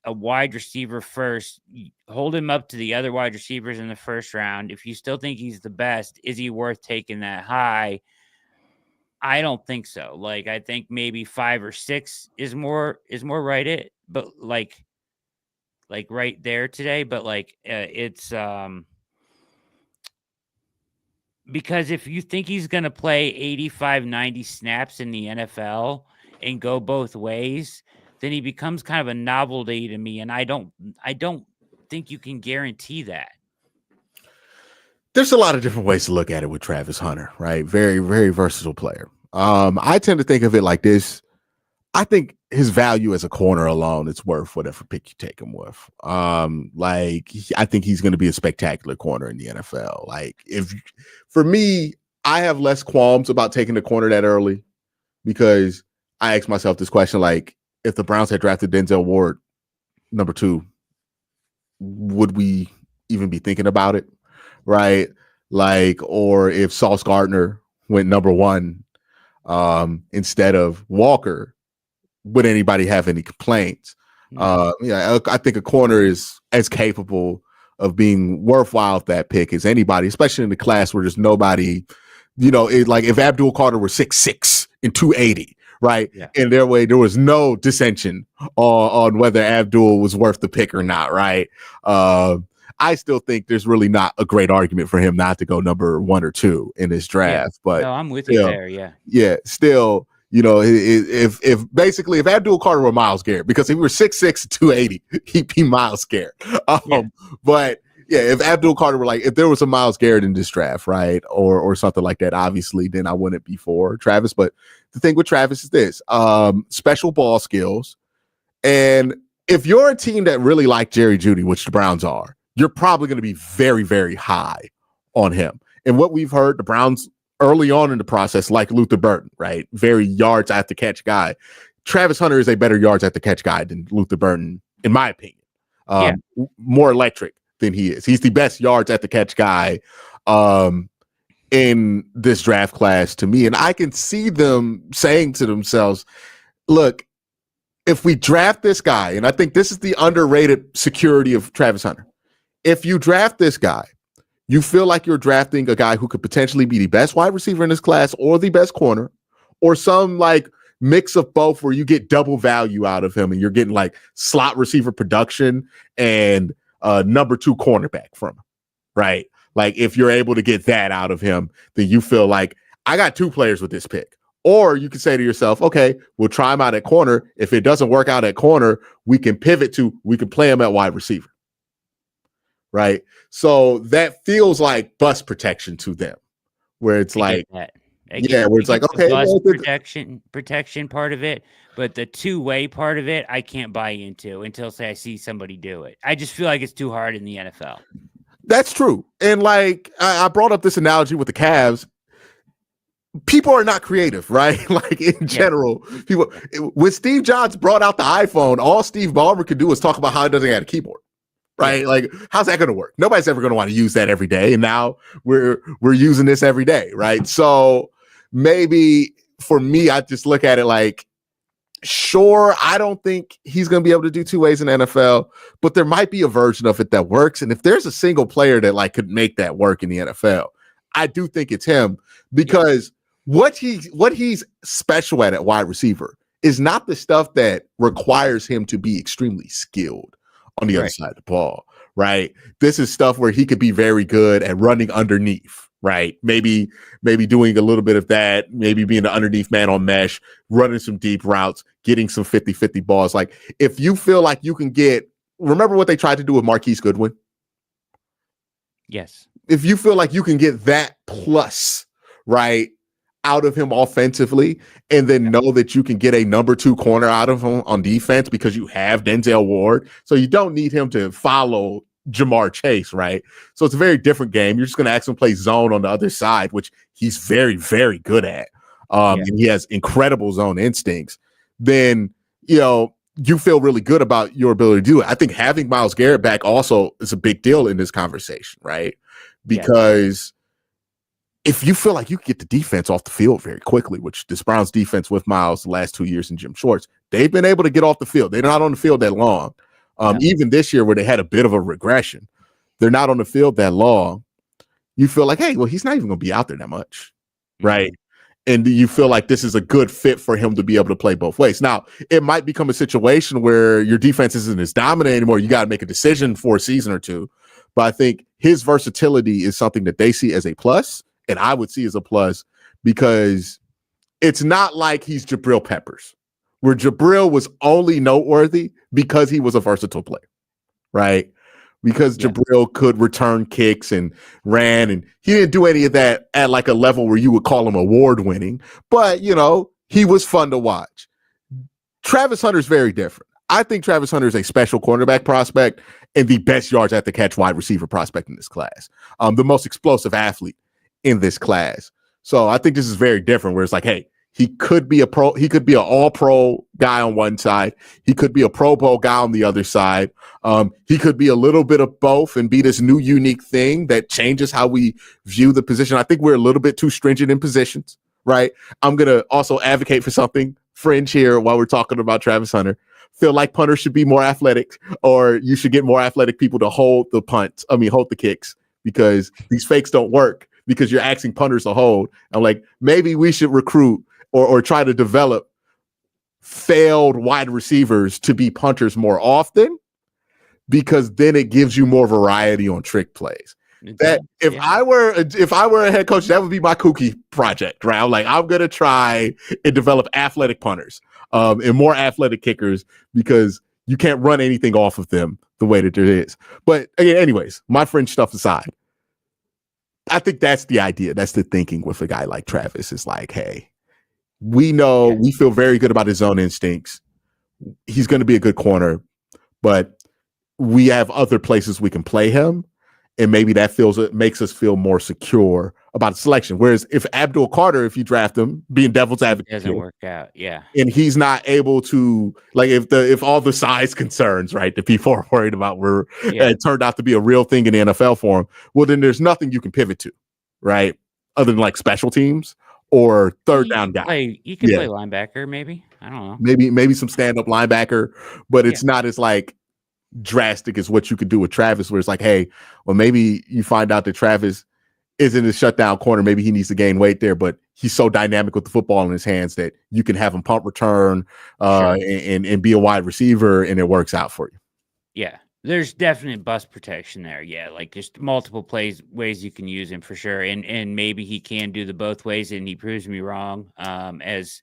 a wide receiver first, hold him up to the other wide receivers in the first round. If you still think he's the best, is he worth taking that high? I don't think so. Like, I think maybe 5 or 6 is more right but like right there today. But like it's because if you think he's going to play 85, 90 snaps in the NFL and go both ways, then he becomes kind of a novelty to me. And I don't think you can guarantee that. There's a lot of different ways to look at it with Travis Hunter, right? Very, very versatile player. I tend to think of it like this. I think his value as a corner alone, it's worth whatever pick you take him with. I think he's going to be a spectacular corner in the NFL. Like, for me, I have less qualms about taking the corner that early because I ask myself this question, like, if the Browns had drafted Denzel Ward number 2, would we even be thinking about it? Right? Like, or if Sauce Gardner went number 1 instead of Walker, would anybody have any complaints? I think a corner is as capable of being worthwhile at that pick as anybody, especially in the class where there's nobody, like if Abdul Carter were 6'6" and 280, right? Yeah. In their way, there was no dissension on whether Abdul was worth the pick or not, right? I still think there's really not a great argument for him not to go number 1 or 2 in this draft. But no, I'm with you there. Yeah. Still, if Abdul Carter were Myles Garrett, because if he were 6'6" 280, he'd be Myles Garrett. But yeah, if Abdul Carter were if there was a Myles Garrett in this draft, right, or something like that, obviously, then I wouldn't be for Travis. But the thing with Travis is this: special ball skills, and if you're a team that really like Jerry Jeudy, which the Browns are, you're probably going to be very, very high on him. And what we've heard, the Browns early on in the process, like Luther Burton, right? Very yards after catch guy. Travis Hunter is a better yards after catch guy than Luther Burton, in my opinion. More electric than he is. He's the best yards after catch guy in this draft class to me. And I can see them saying to themselves, look, if we draft this guy, and I think this is the underrated security of Travis Hunter. If you draft this guy, you feel like you're drafting a guy who could potentially be the best wide receiver in this class or the best corner or some mix of both where you get double value out of him and you're getting slot receiver production and number 2 cornerback from him, right? Like if you're able to get that out of him, then you feel like I got 2 players with this pick. Or you can say to yourself, okay, we'll try him out at corner. If it doesn't work out at corner, we can pivot to, we can play him at wide receiver. Right. So that feels like bus protection to them, where it's where it's like, okay, bus protection part of it, but the two-way part of it, I can't buy into until I see somebody do it. I just feel like it's too hard in the NFL. That's true. And I brought up this analogy with the Cavs. People are not creative, right? In general, people, when Steve Jobs brought out the iPhone, all Steve Ballmer could do was talk about how it doesn't have a keyboard. Right? How's that going to work? Nobody's ever going to want to use that every day. And now we're using this every day. Right. So maybe for me, I just look at it sure, I don't think he's going to be able to do 2 ways in the NFL, but there might be a version of it that works. And if there's a single player that could make that work in the NFL, I do think it's him, because what he's special at wide receiver is not the stuff that requires him to be extremely skilled on the other side of the ball, right? This is stuff where he could be very good at running underneath, right? Maybe doing a little bit of that, maybe being an underneath man on mesh, running some deep routes, getting some 50-50 balls. Like if you feel like you can remember what they tried to do with Marquise Goodwin? Yes. If you feel like you can get that plus, right, out of him offensively, and then know that you can get a number 2 corner out of him on defense because you have Denzel Ward. So you don't need him to follow Jamar Chase, right? So it's a very different game. You're just going to ask him to play zone on the other side, which he's very, very good at. And he has incredible zone instincts. Then, you feel really good about your ability to do it. I think having Myles Garrett back also is a big deal in this conversation, right? Because if you feel like you can get the defense off the field very quickly, which this Browns defense with Myles the last 2 years in Jim Schwartz, they've been able to get off the field. They're not on the field that long. Even this year where they had a bit of a regression, they're not on the field that long. You feel like, hey, well, he's not even going to be out there that much, right? And you feel like this is a good fit for him to be able to play both ways. Now, it might become a situation where your defense isn't as dominant anymore. You got to make a decision for a season or two. But I think his versatility is something that they see as a plus, and I would see as a plus, because it's not like he's Jabril Peppers, where Jabril was only noteworthy because he was a versatile player, right? Because Jabril could return kicks and ran, and he didn't do any of that at like a level where you would call him award-winning, but, he was fun to watch. Travis Hunter's very different. I think Travis Hunter is a special cornerback prospect and the best yards at the catch wide receiver prospect in this class. The most explosive athlete in this class. So I think this is very different, where it's like, hey, he could be a pro. He could be an all-pro guy on one side. He could be a Pro Bowl guy on the other side. He could be a little bit of both and be this new unique thing that changes how we view the position. I think we're a little bit too stringent in positions, right? I'm going to also advocate for something fringe here while we're talking about Travis Hunter. Feel like punters should be more athletic, or you should get more athletic people to hold the kicks, because these fakes don't work because you're asking punters to hold. I'm like, maybe we should recruit or try to develop failed wide receivers to be punters more often, because then it gives you more variety on trick plays. If I were a head coach, that would be my kooky project, right? I'm like, I'm going to try and develop athletic punters and more athletic kickers, because you can't run anything off of them the way that there is. But again, anyways, my fringe stuff aside, I think that's the idea. That's the thinking with a guy like Travis. It's like, hey, we feel very good about his own instincts. He's going to be a good corner, but we have other places we can play him. And maybe that makes us feel more secure about selection. Whereas if Abdul Carter, if you draft him, being devil's advocate, doesn't work out, and he's not able to, like, if all the size concerns, right, that people are worried about it turned out to be a real thing in the NFL for him, well, then there's nothing you can pivot to, right, other than like special teams or third down guy. You can play linebacker, maybe. I don't know. Maybe some stand-up linebacker, but it's not as like drastic as what you could do with Travis, where it's like, hey, well, maybe you find out that Travis isn't a shutdown corner. Maybe he needs to gain weight there, but he's so dynamic with the football in his hands that you can have him punt return and be a wide receiver, and it works out for you. Yeah, there's definite bust protection there. Yeah, like just multiple ways you can use him for sure, and maybe he can do the both ways, and he proves me wrong. As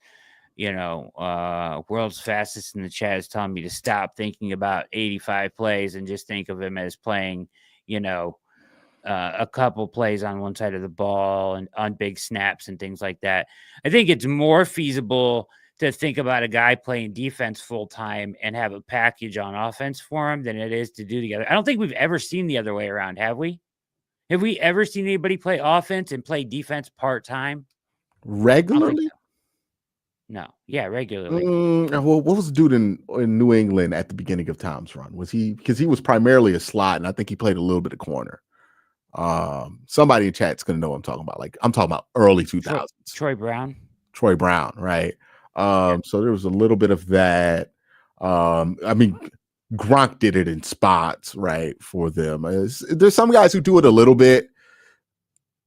world's fastest in the chat is telling me to stop thinking about 85 plays and just think of him as playing, a couple plays on one side of the ball and on big snaps and things like that. I think it's more feasible to think about a guy playing defense full time and have a package on offense for him than it is to do together. I don't think we've ever seen the other way around, have we? Have we ever seen anybody play offense and play defense part-time? Regularly? No. Yeah, regularly. Well, what was the dude in New England at the beginning of Tom's run? Was he, because he was primarily a slot, and I think he played a little bit of corner. Somebody in chat's gonna know what I'm talking about. Like, I'm talking about early 2000s. Troy Brown, right? So there was a little bit of that. I mean, Gronk did it in spots, right, for them. There's some guys who do it a little bit.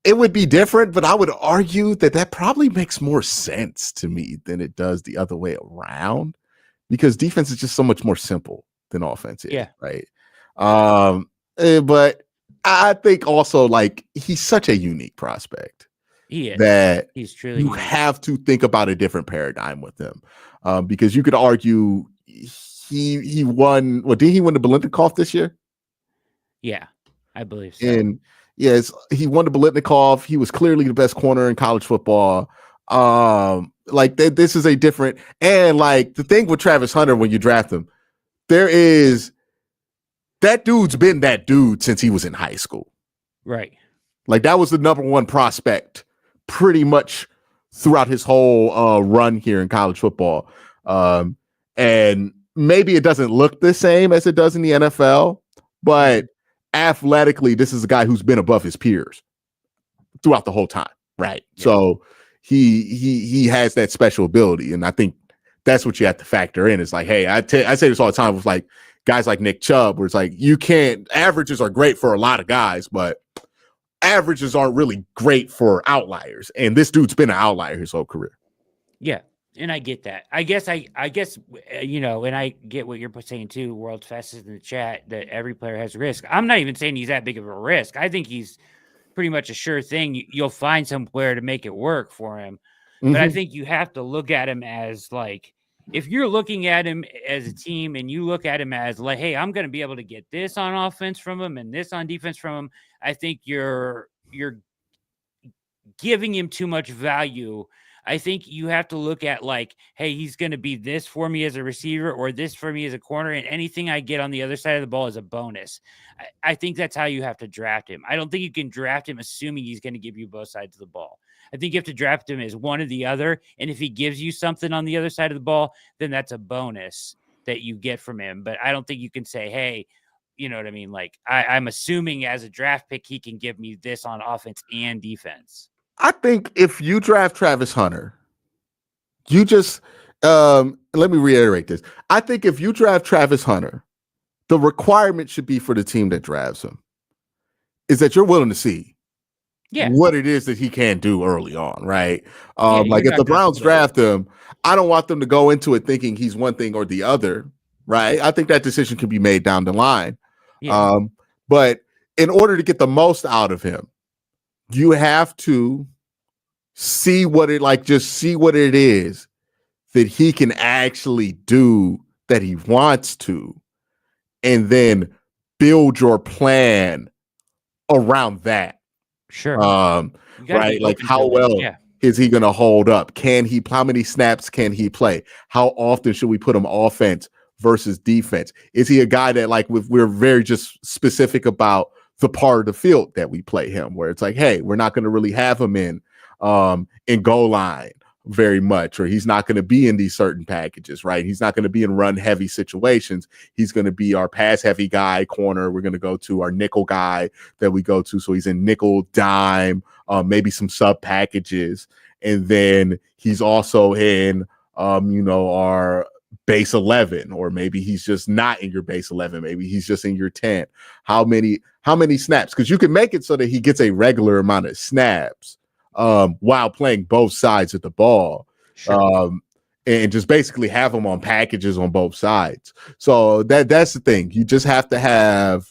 It would be different, but I would argue that probably makes more sense to me than it does the other way around, because defense is just so much more simple than offense is, Yeah. right? But I think also, like, he's such a unique prospect He is. that He's truly you unique. have to think about a different paradigm with him, because you could argue he won. Well, did he win the Biletnikoff this year? Yeah, I believe so. And yes, he won the Biletnikoff. He was clearly the best corner in college football. Like this is a different, and like the thing with Travis Hunter when you draft him, that dude's been that dude since he was in high school. Right. Like that was the number one prospect pretty much throughout his whole run here in college football. And maybe it doesn't look the same as it does in the NFL, but athletically, this is a guy who's been above his peers throughout the whole time, right? Yeah. So he has that special ability, and I think that's what you have to factor in. It's like, hey, I say this all the time with like guys like Nick Chubb, where it's like averages are great for a lot of guys, but averages aren't really great for outliers. And this dude's been an outlier his whole career. Yeah. And I get that. I guess, you know, and I get what you're saying too, World's Fastest in the chat, that every player has risk. I'm not even saying he's that big of a risk. I think he's pretty much a sure thing. You'll find some player to make it work for him. Mm-hmm. But I think you have to look at him as like, if you're looking at him as a team and you look at him as like, hey, I'm going to be able to get this on offense from him and this on defense from him, I think you're giving him too much value. I think you have to look at like, hey, he's going to be this for me as a receiver or this for me as a corner, and anything I get on the other side of the ball is a bonus. I think that's how you have to draft him. I don't think you can draft him assuming he's going to give you both sides of the ball. I think you have to draft him as one or the other, and if he gives you something on the other side of the ball, then that's a bonus that you get from him. But I don't think you can say, hey, you know what I mean? Like, I'm assuming as a draft pick, he can give me this on offense and defense. I think if you draft Travis Hunter, you just let me reiterate this. I think if you draft Travis Hunter, the requirement should be for the team that drafts him is that you're willing to see what it is that he can do early on, right? Like if the Browns draft him, I don't want them to go into it thinking he's one thing or the other, right? I think that decision can be made down the line. Yeah. But in order to get the most out of him, you have to see what it is that he can actually do that he wants to, and then build your plan around that. Sure. Right. Like how well is he going to hold up? How many snaps can he play? How often should we put him offense versus defense? Is he a guy that like we're very just specific about the part of the field that we play him, where it's like, hey, we're not going to really have him in goal line very much, or he's not going to be in these certain packages, right? He's not going to be in run heavy situations. He's going to be our pass heavy guy, corner. We're going to go to our nickel guy that we go to. So he's in nickel, dime, maybe some sub packages. And then he's also in, our base 11, or maybe he's just not in your base 11. Maybe he's just in your 10. How many snaps? Because you can make it so that he gets a regular amount of snaps while playing both sides of the ball. Sure. And just basically have them on packages on both sides. So that's the thing. You just have to have,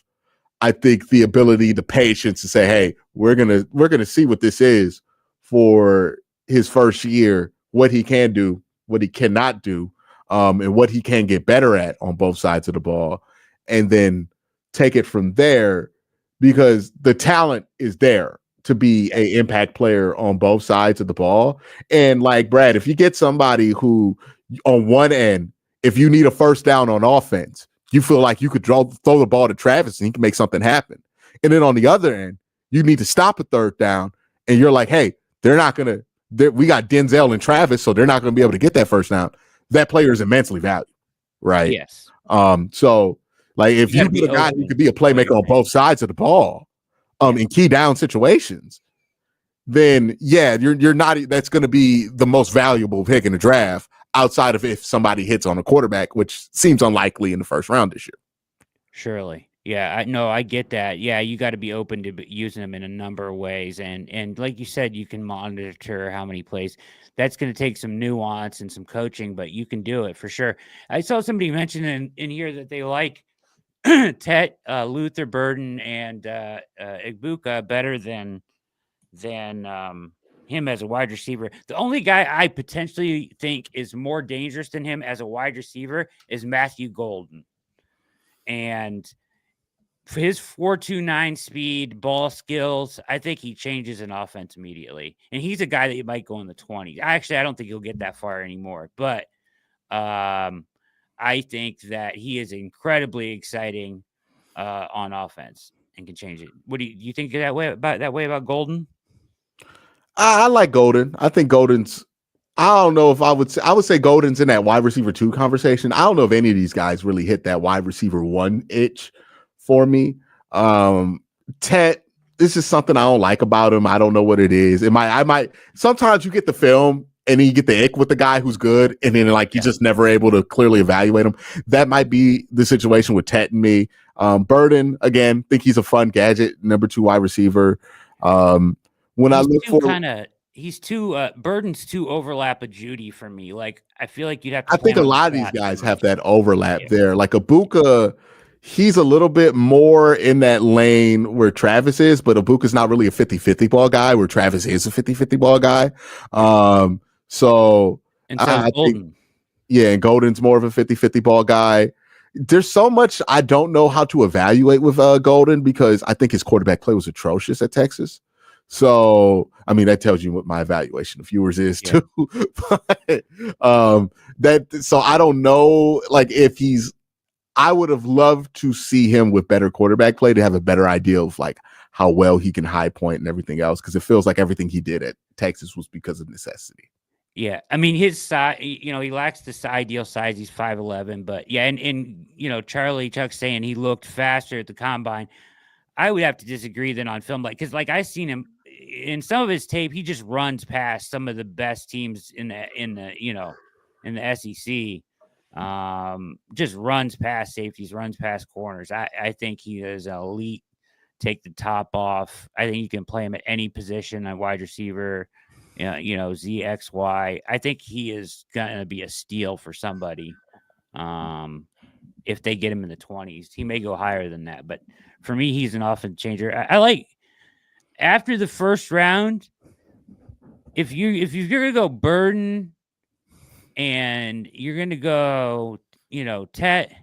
I think, the ability, the patience to say, hey, we're gonna see what this is for his first year, what he can do, what he cannot do, and what he can get better at on both sides of the ball, and then take it from there, because the talent is there to be an impact player on both sides of the ball. And like Brad, if you get somebody who on one end, if you need a first down on offense, you feel like you could throw the ball to Travis and he can make something happen. And then on the other end, you need to stop a third down and you're like, hey, we got Denzel and Travis, so they're not going to be able to get that first down. That player is immensely valued, right? Yes. So like if you get a guy who could be a playmaker on both sides of the ball, in key down situations, then you're not, that's going to be the most valuable pick in the draft, outside of if somebody hits on a quarterback, which seems unlikely in the first round this year. Surely. Yeah, I get that. Yeah, you got to be open to using them in a number of ways, and like you said, you can monitor how many plays. That's going to take some nuance and some coaching, but you can do it for sure. I saw somebody mention in here that they like Luther Burden and Ibuka better than him as a wide receiver. The only guy I potentially think is more dangerous than him as a wide receiver is Matthew Golden. And for his 4.29 speed, ball skills, I think he changes an offense immediately. And he's a guy that you might go in the 20s. Actually, I don't think he'll get that far anymore. But I think that he is incredibly exciting on offense and can change it. What do you think that way about Golden? I like Golden. I think Golden's. I don't know if I would say Golden's in that wide receiver 2 conversation. I don't know if any of these guys really hit that wide receiver 1 itch for me. Tet, this is something I don't like about him. I don't know what it is. I might sometimes you get the film and then you get the ick with the guy who's good, and then like you're just never able to clearly evaluate him. That might be the situation with Tet and me. Burden, again, think he's a fun gadget, number 2 wide receiver. When I look for he's too Burden's too overlap of Judy for me. Like I feel like you'd have to. I think a lot of these guys have that overlap there. Like Ibuka, he's a little bit more in that lane where Travis is, but Ibuka's not really a 50-50 ball guy where Travis is a 50-50 ball guy. So I Golden. And Golden's more of a 50-50 ball guy. There's so much I don't know how to evaluate with Golden because I think his quarterback play was atrocious at Texas. So, I mean, that tells you what my evaluation of viewers is too. But, so I don't know, like if I would have loved to see him with better quarterback play to have a better idea of like how well he can high point and everything else. Cause it feels like everything he did at Texas was because of necessity. Yeah. I mean, his size, he lacks the ideal size. He's 5'11", but yeah. And Charlie Chuck saying he looked faster at the combine. I would have to disagree then on film, cause I seen him in some of his tape. He just runs past some of the best teams in the SEC. Just runs past safeties, runs past corners. I think he is an elite, take the top off. I think you can play him at any position, a wide receiver, Z, X, Y. I think he is going to be a steal for somebody. If they get him in the 20s, he may go higher than that. But for me, he's an offense changer. I like after the first round, if you're going to go Burden and you're going to go, Tet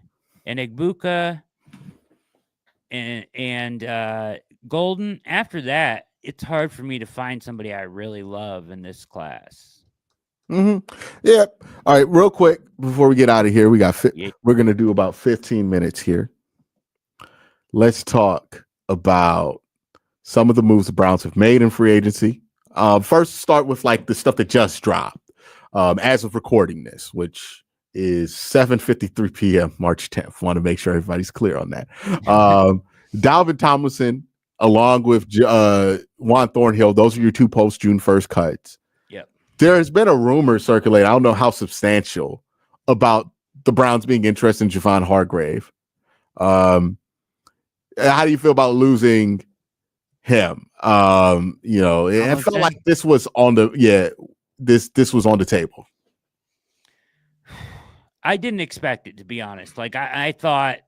and Ibuka and Golden, after that, it's hard for me to find somebody I really love in this class. Mm-hmm. Yeah. All right. Real quick before we get out of here, we're going to do about 15 minutes here. Let's talk about some of the moves the Browns have made in free agency. First, start with like the stuff that just dropped as of recording this, which is 7:53 p.m. March 10th. Want to make sure everybody's clear on that. Dalvin Tomlinson, along with Juan Thornhill, those are your 2 post June 1st cuts. Yep. There has been a rumor circulating, I don't know how substantial, about the Browns being interested in Javon Hargrave. How do you feel about losing him? It felt like this was on this was on the table. I didn't expect it, to be honest. Like I thought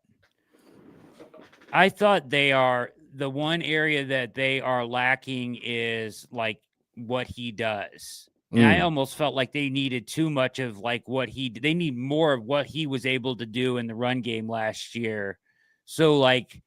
they are the one area that they are lacking is like what he does. And I almost felt like they needed too much of like they need more of what he was able to do in the run game last year. So like,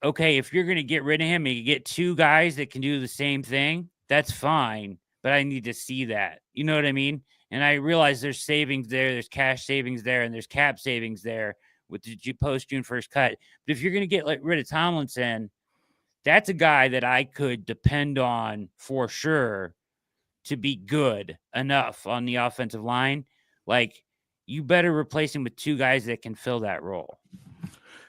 okay, if you're going to get rid of him and you get 2 guys that can do the same thing, that's fine. But I need to see that. You know what I mean? And I realize there's savings there, there's cash savings there, and there's cap savings there with the post June 1st cut. But if you're going to get rid of Tomlinson, that's a guy that I could depend on for sure to be good enough on the offensive line. Like, you better replace him with 2 guys that can fill that role.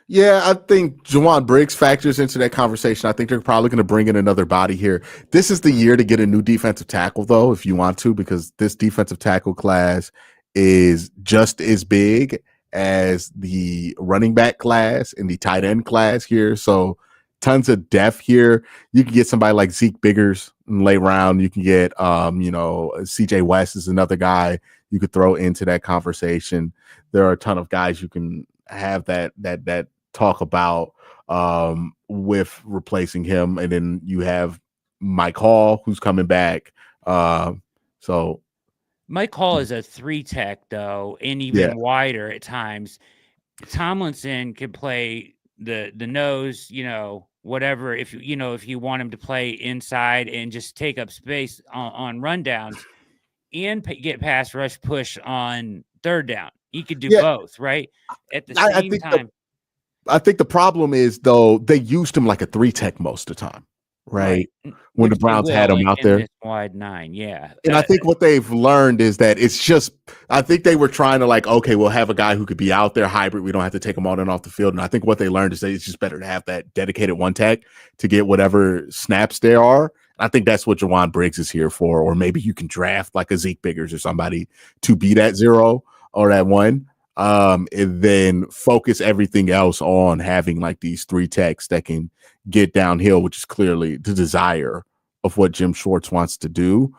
Yeah, I think Juwan Briggs factors into that conversation. I think they're probably going to bring in another body here. This is the year to get a new defensive tackle, though, if you want to, because this defensive tackle class is just as big as the running back class and the tight end class here. So tons of depth here. You can get somebody like Zeke Biggers in the late round. You can get, CJ West is another guy you could throw into that conversation. There are a ton of guys you can have that talk about with replacing him. And then you have Mike Hall, who's coming back. So Mike Hall is a 3-tech though, and even wider at times. Tomlinson could play the nose, whatever. If you want him to play inside and just take up space on rundowns and get pass rush push on third down, he could do both, right? At the same time. I think the problem is though they used him like a 3-tech most of the time. Right. When the Browns had him out there. Wide 9. Yeah. And I think what they've learned is that I think they were trying to okay, we'll have a guy who could be out there hybrid. We don't have to take him on and off the field. And I think what they learned is that it's just better to have that dedicated 1-tech to get whatever snaps there are. I think that's what Jawan Briggs is here for. Or maybe you can draft like a Zeke Biggers or somebody to be that 0 or that 1. And then focus everything else on having like these 3-techs that can get downhill, which is clearly the desire of what Jim Schwartz wants to do.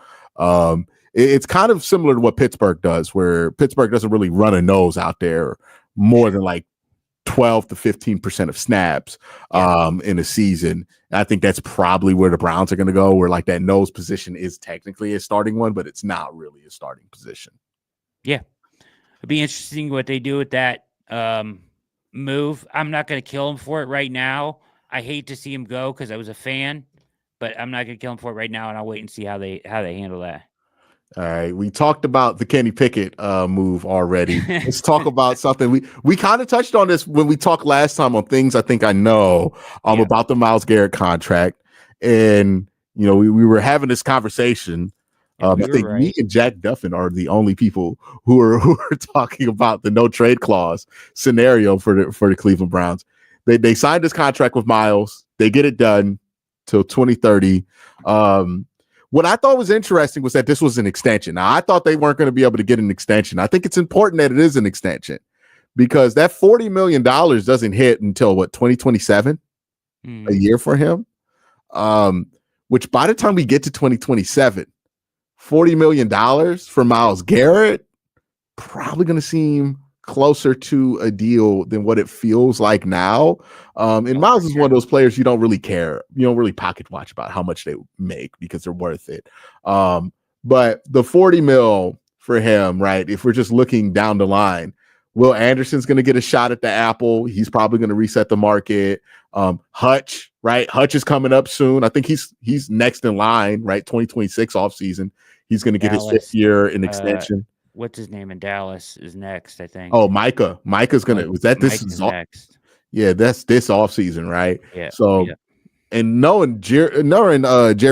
It's kind of similar to what Pittsburgh does, where Pittsburgh doesn't really run a nose out there more than like 12 to 15% of snaps in a season. And I think that's probably where the Browns are going to go, where like that nose position is technically a starting one, but it's not really a starting position. Yeah. It'd be interesting what they do with that move. I'm not going to kill him for it right now. I hate to see him go because I was a fan, but I'm not going to kill him for it right now, and I'll wait and see how they handle that. All right, we talked about the Kenny Pickett move already. Let's talk about something we kind of touched on this when we talked last time on things I think I know about the Myles Garrett contract, and we were having this conversation. I think me and Jack Duffin are the only people who are talking about the no trade clause scenario for the Cleveland Browns. They signed this contract with Myles. They get it done till 2030. What I thought was interesting was that this was an extension. Now, I thought they weren't going to be able to get an extension. I think it's important that it is an extension because that $40 million doesn't hit until 2027, a year for him. Which by the time we get to 2027, $40 million for Myles Garrett, probably going to seem closer to a deal than what it feels like now. And Myles is one of those players you don't really care. You don't really pocket watch about how much they make because they're worth it. But the 40 mil for him, right? If we're just looking down the line, Will Anderson's going to get a shot at the apple. He's probably going to reset the market. Hutch, right? Hutch is coming up soon. I think he's next in line, right? 2026 offseason. He's going to get his 5th year in extension. What's his name in Dallas is next, I think. Oh, Micah. Micah's gonna. Was that this is next? Yeah, that's this offseason, right? Yeah. So, and knowing Jerry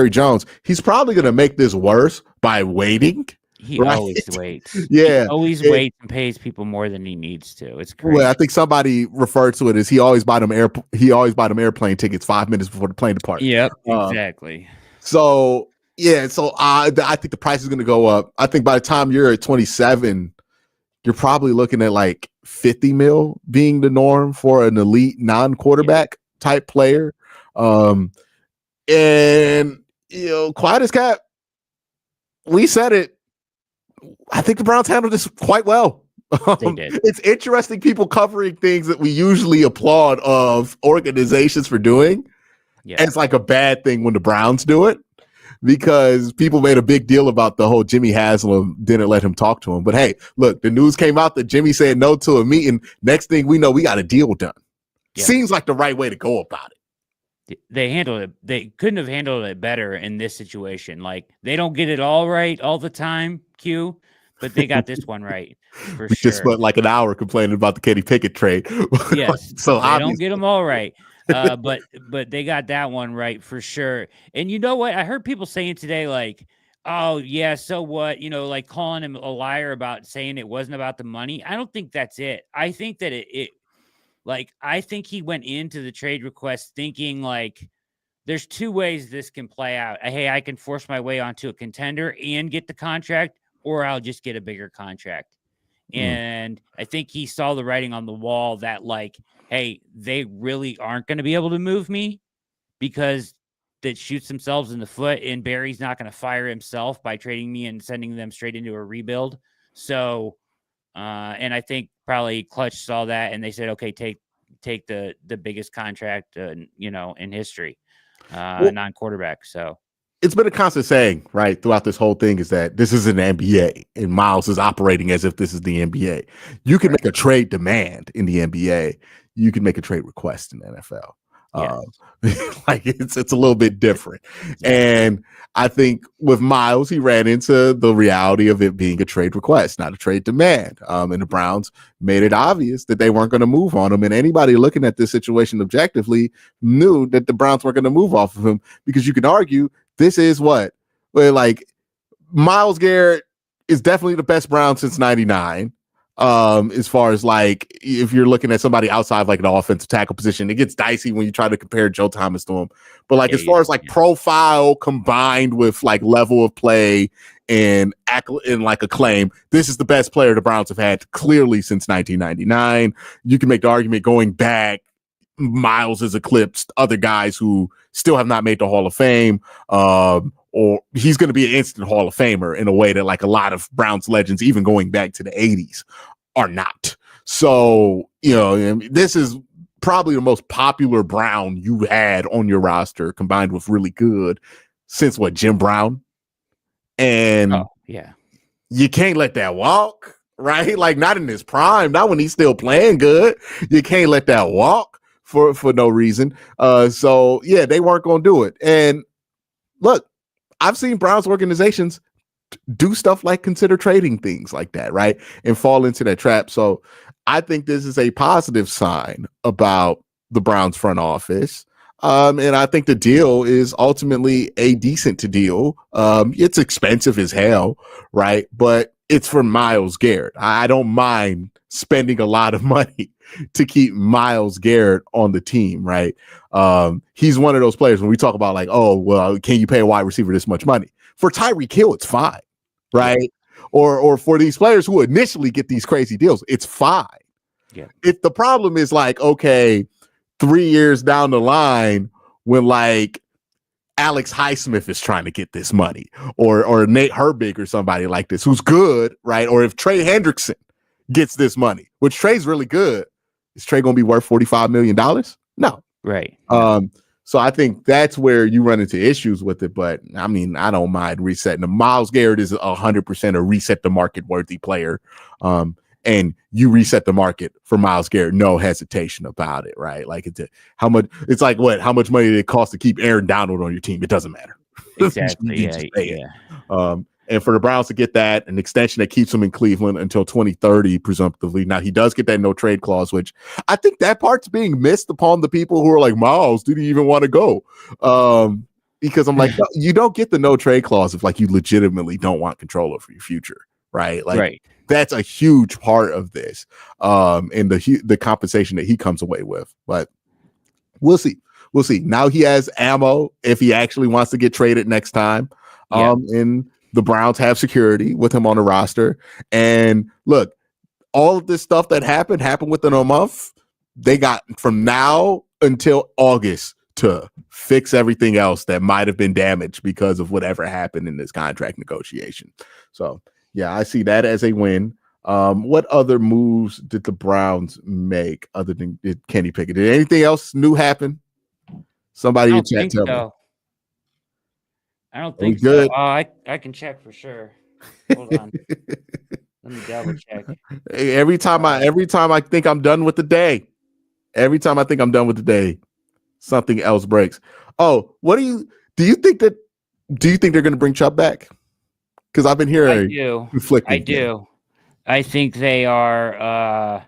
Jones, he's probably gonna make this worse by waiting. He always waits. Yeah, he always waits and pays people more than he needs to. It's crazy. Well, I think somebody referred to it as he always bought them airplane tickets 5 minutes before the plane departed. Yep, exactly. So. Yeah, so I think the price is going to go up. I think by the time you're at 27, you're probably looking at like 50 mil being the norm for an elite non-quarterback type player. And quiet as cat, we said it. I think the Browns handled this quite well. They did. It's interesting people covering things that we usually applaud of organizations for doing. Yeah. And it's like a bad thing when the Browns do it. Because people made a big deal about the whole Jimmy Haslam didn't let him talk to him. But hey, look, the news came out that Jimmy said no to a meeting. Next thing we know, we got a deal done. Yeah. Seems like the right way to go about it. They handled it. They couldn't have handled it better in this situation. Like, they don't get it all right all the time, Q, but they got this one right for we sure. Just spent like an hour complaining about the Kenny Pickett trade. Yes, so they don't get them all right. But they got that one right for sure. And you know what? I heard people saying today, like, oh, yeah, so what? Like calling him a liar about saying it wasn't about the money. I don't think that's it. I think that I think he went into the trade request thinking like there's 2 ways this can play out. Hey, I can force my way onto a contender and get the contract, or I'll just get a bigger contract. And I think he saw the writing on the wall that, like, hey, they really aren't going to be able to move me because that shoots themselves in the foot, and Barry's not going to fire himself by trading me and sending them straight into a rebuild. So, and I think probably Clutch saw that and they said, okay, take the biggest contract, in history, non-quarterback. So it's been a constant saying, right, throughout this whole thing is that this is an NBA and Miles is operating as if this is the NBA. You can make a trade demand in the NBA. You can make a trade request in the NFL. Like it's a little bit different. And I think with Miles, he ran into the reality of it being a trade request, not a trade demand. And the Browns made it obvious that they weren't going to move on him. And anybody looking at this situation objectively knew that the Browns weren't going to move off of him, because you can argue this is like Myles Garrett is definitely the best Brown since 99. As far as like, if you're looking at somebody outside of like an offensive tackle position, it gets dicey when you try to compare Joe Thomas to him. But like, as far as like profile combined with like level of play and like acclaim, this is the best player the Browns have had clearly since 1999. You can make the argument going back, Miles has eclipsed other guys who still have not made the Hall of Fame. Or he's going to be an instant Hall of Famer in a way that like a lot of Browns legends, even going back to the 80s, are not. So, this is probably the most popular Brown you had on your roster combined with really good since Jim Brown. And you can't let that walk, right? Like, not in his prime, not when he's still playing good. You can't let that walk for no reason. So yeah, they weren't going to do it. And look, I've seen Browns organizations do stuff like consider trading things like that, right? And fall into that trap. So I think this is a positive sign about the Browns front office. And I think the deal is ultimately a decent deal. It's expensive as hell, right? But it's for Myles Garrett. I don't mind spending a lot of money to keep Myles Garrett on the team, right? He's one of those players when we talk about like, oh, well, can you pay a wide receiver this much money? For Tyreek Hill, it's fine, right? Or for these players who initially get these crazy deals, it's fine. Yeah. If the problem is like, okay, 3 years down the line when like Alex Highsmith is trying to get this money, or Nate Herbig or somebody like this who's good, right? Or if Trey Hendrickson gets this money, which Trey's really good, is Trey going to be worth $45 million? No. Right. So I think that's where you run into issues with it. But I mean, I don't mind resetting them. Myles Garrett is 100% a reset the market worthy player. And you reset the market for Myles Garrett, no hesitation about it, right? Like how much money did it cost to keep Aaron Donald on your team? It doesn't matter. Exactly. And for the Browns to get that, an extension that keeps him in Cleveland until 2030, presumptively. Now, he does get that no trade clause, which I think that part's being missed upon the people who are like, Myles, did he even want to go? Because I'm like, no, you don't get the no trade clause if like you legitimately don't want control over your future, right? Like, that's a huge part of this, and the compensation that he comes away with. But we'll see. Now he has ammo if he actually wants to get traded next time. And the Browns have security with him on the roster. And look, all of this stuff that happened within a month. They got from now until August to fix everything else that might have been damaged because of whatever happened in this contract negotiation. So yeah, I see that as a win. What other moves did the Browns make other than Kenny Pickett? Did anything else new happen? Somebody in chat tell me. I don't think so. Oh, I can check for sure. Hold on. Let me double check. Every time I think I'm done with the day, something else breaks. Oh, do you think they're going to bring Chubb back? Because I've been hearing conflicting. I do. I think they are.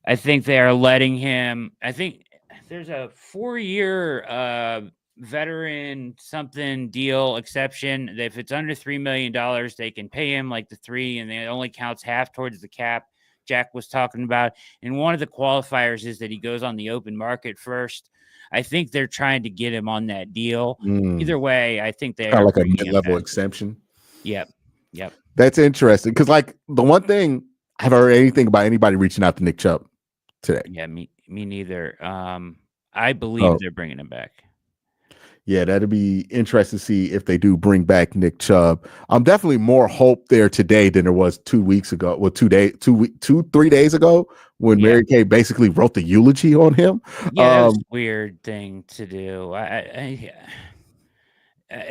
I think they are letting him. I think there's a 4-year veteran something deal exception. If it's under $3 million, they can pay him like the 3, and it only counts half towards the cap. Jack was talking about, and one of the qualifiers is that he goes on the open market first. I think they're trying to get him on that deal. Either way, I think they're like a mid-level exemption. Yep. That's interesting because, like, the one thing Have I heard anything about anybody reaching out to Nick Chubb today? Yeah, me neither. I believe Oh, they're bringing him back. yeah, that'd be interesting to see if they do bring back Nick Chubb. Definitely more hope there today than there was 2 weeks ago. Well, 3 days ago when Yeah. Mary Kay basically wrote the eulogy on him. Yeah, that was a weird thing to do. I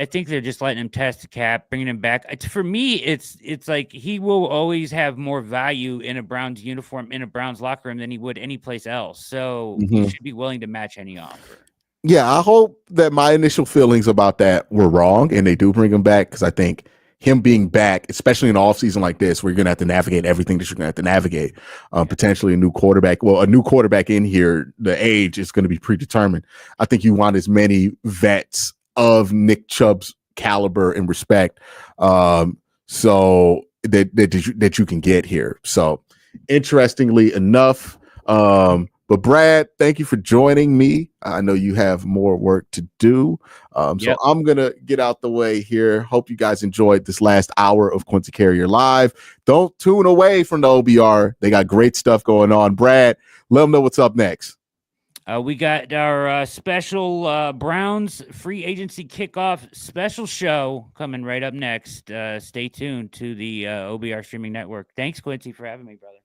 think they're just letting him test the cap, bringing him back. For me, it's like he will always have more value in a Browns uniform in a Browns locker room than he would any place else. So you should be willing to match any offer. Yeah, I hope that my initial feelings about that were wrong and they do bring him back because I think him being back, especially in an offseason like this, where you're going to have to navigate everything that you're going to have to navigate, potentially a new quarterback. Well, a new quarterback in here, the age is going to be predetermined. I think you want as many vets of Nick Chubb's caliber and respect, so that you can get here. So, interestingly enough, but Brad, thank you for joining me. I know you have more work to do. So I'm going to get out the way here. Hope you guys enjoyed this last hour of Quincy Carrier Live. Don't tune away from the OBR. They got great stuff going on. Brad, let them know what's up next. We got our special Browns free agency kickoff special show coming right up next. Stay tuned to the OBR streaming network. Thanks, Quincy, for having me, brother.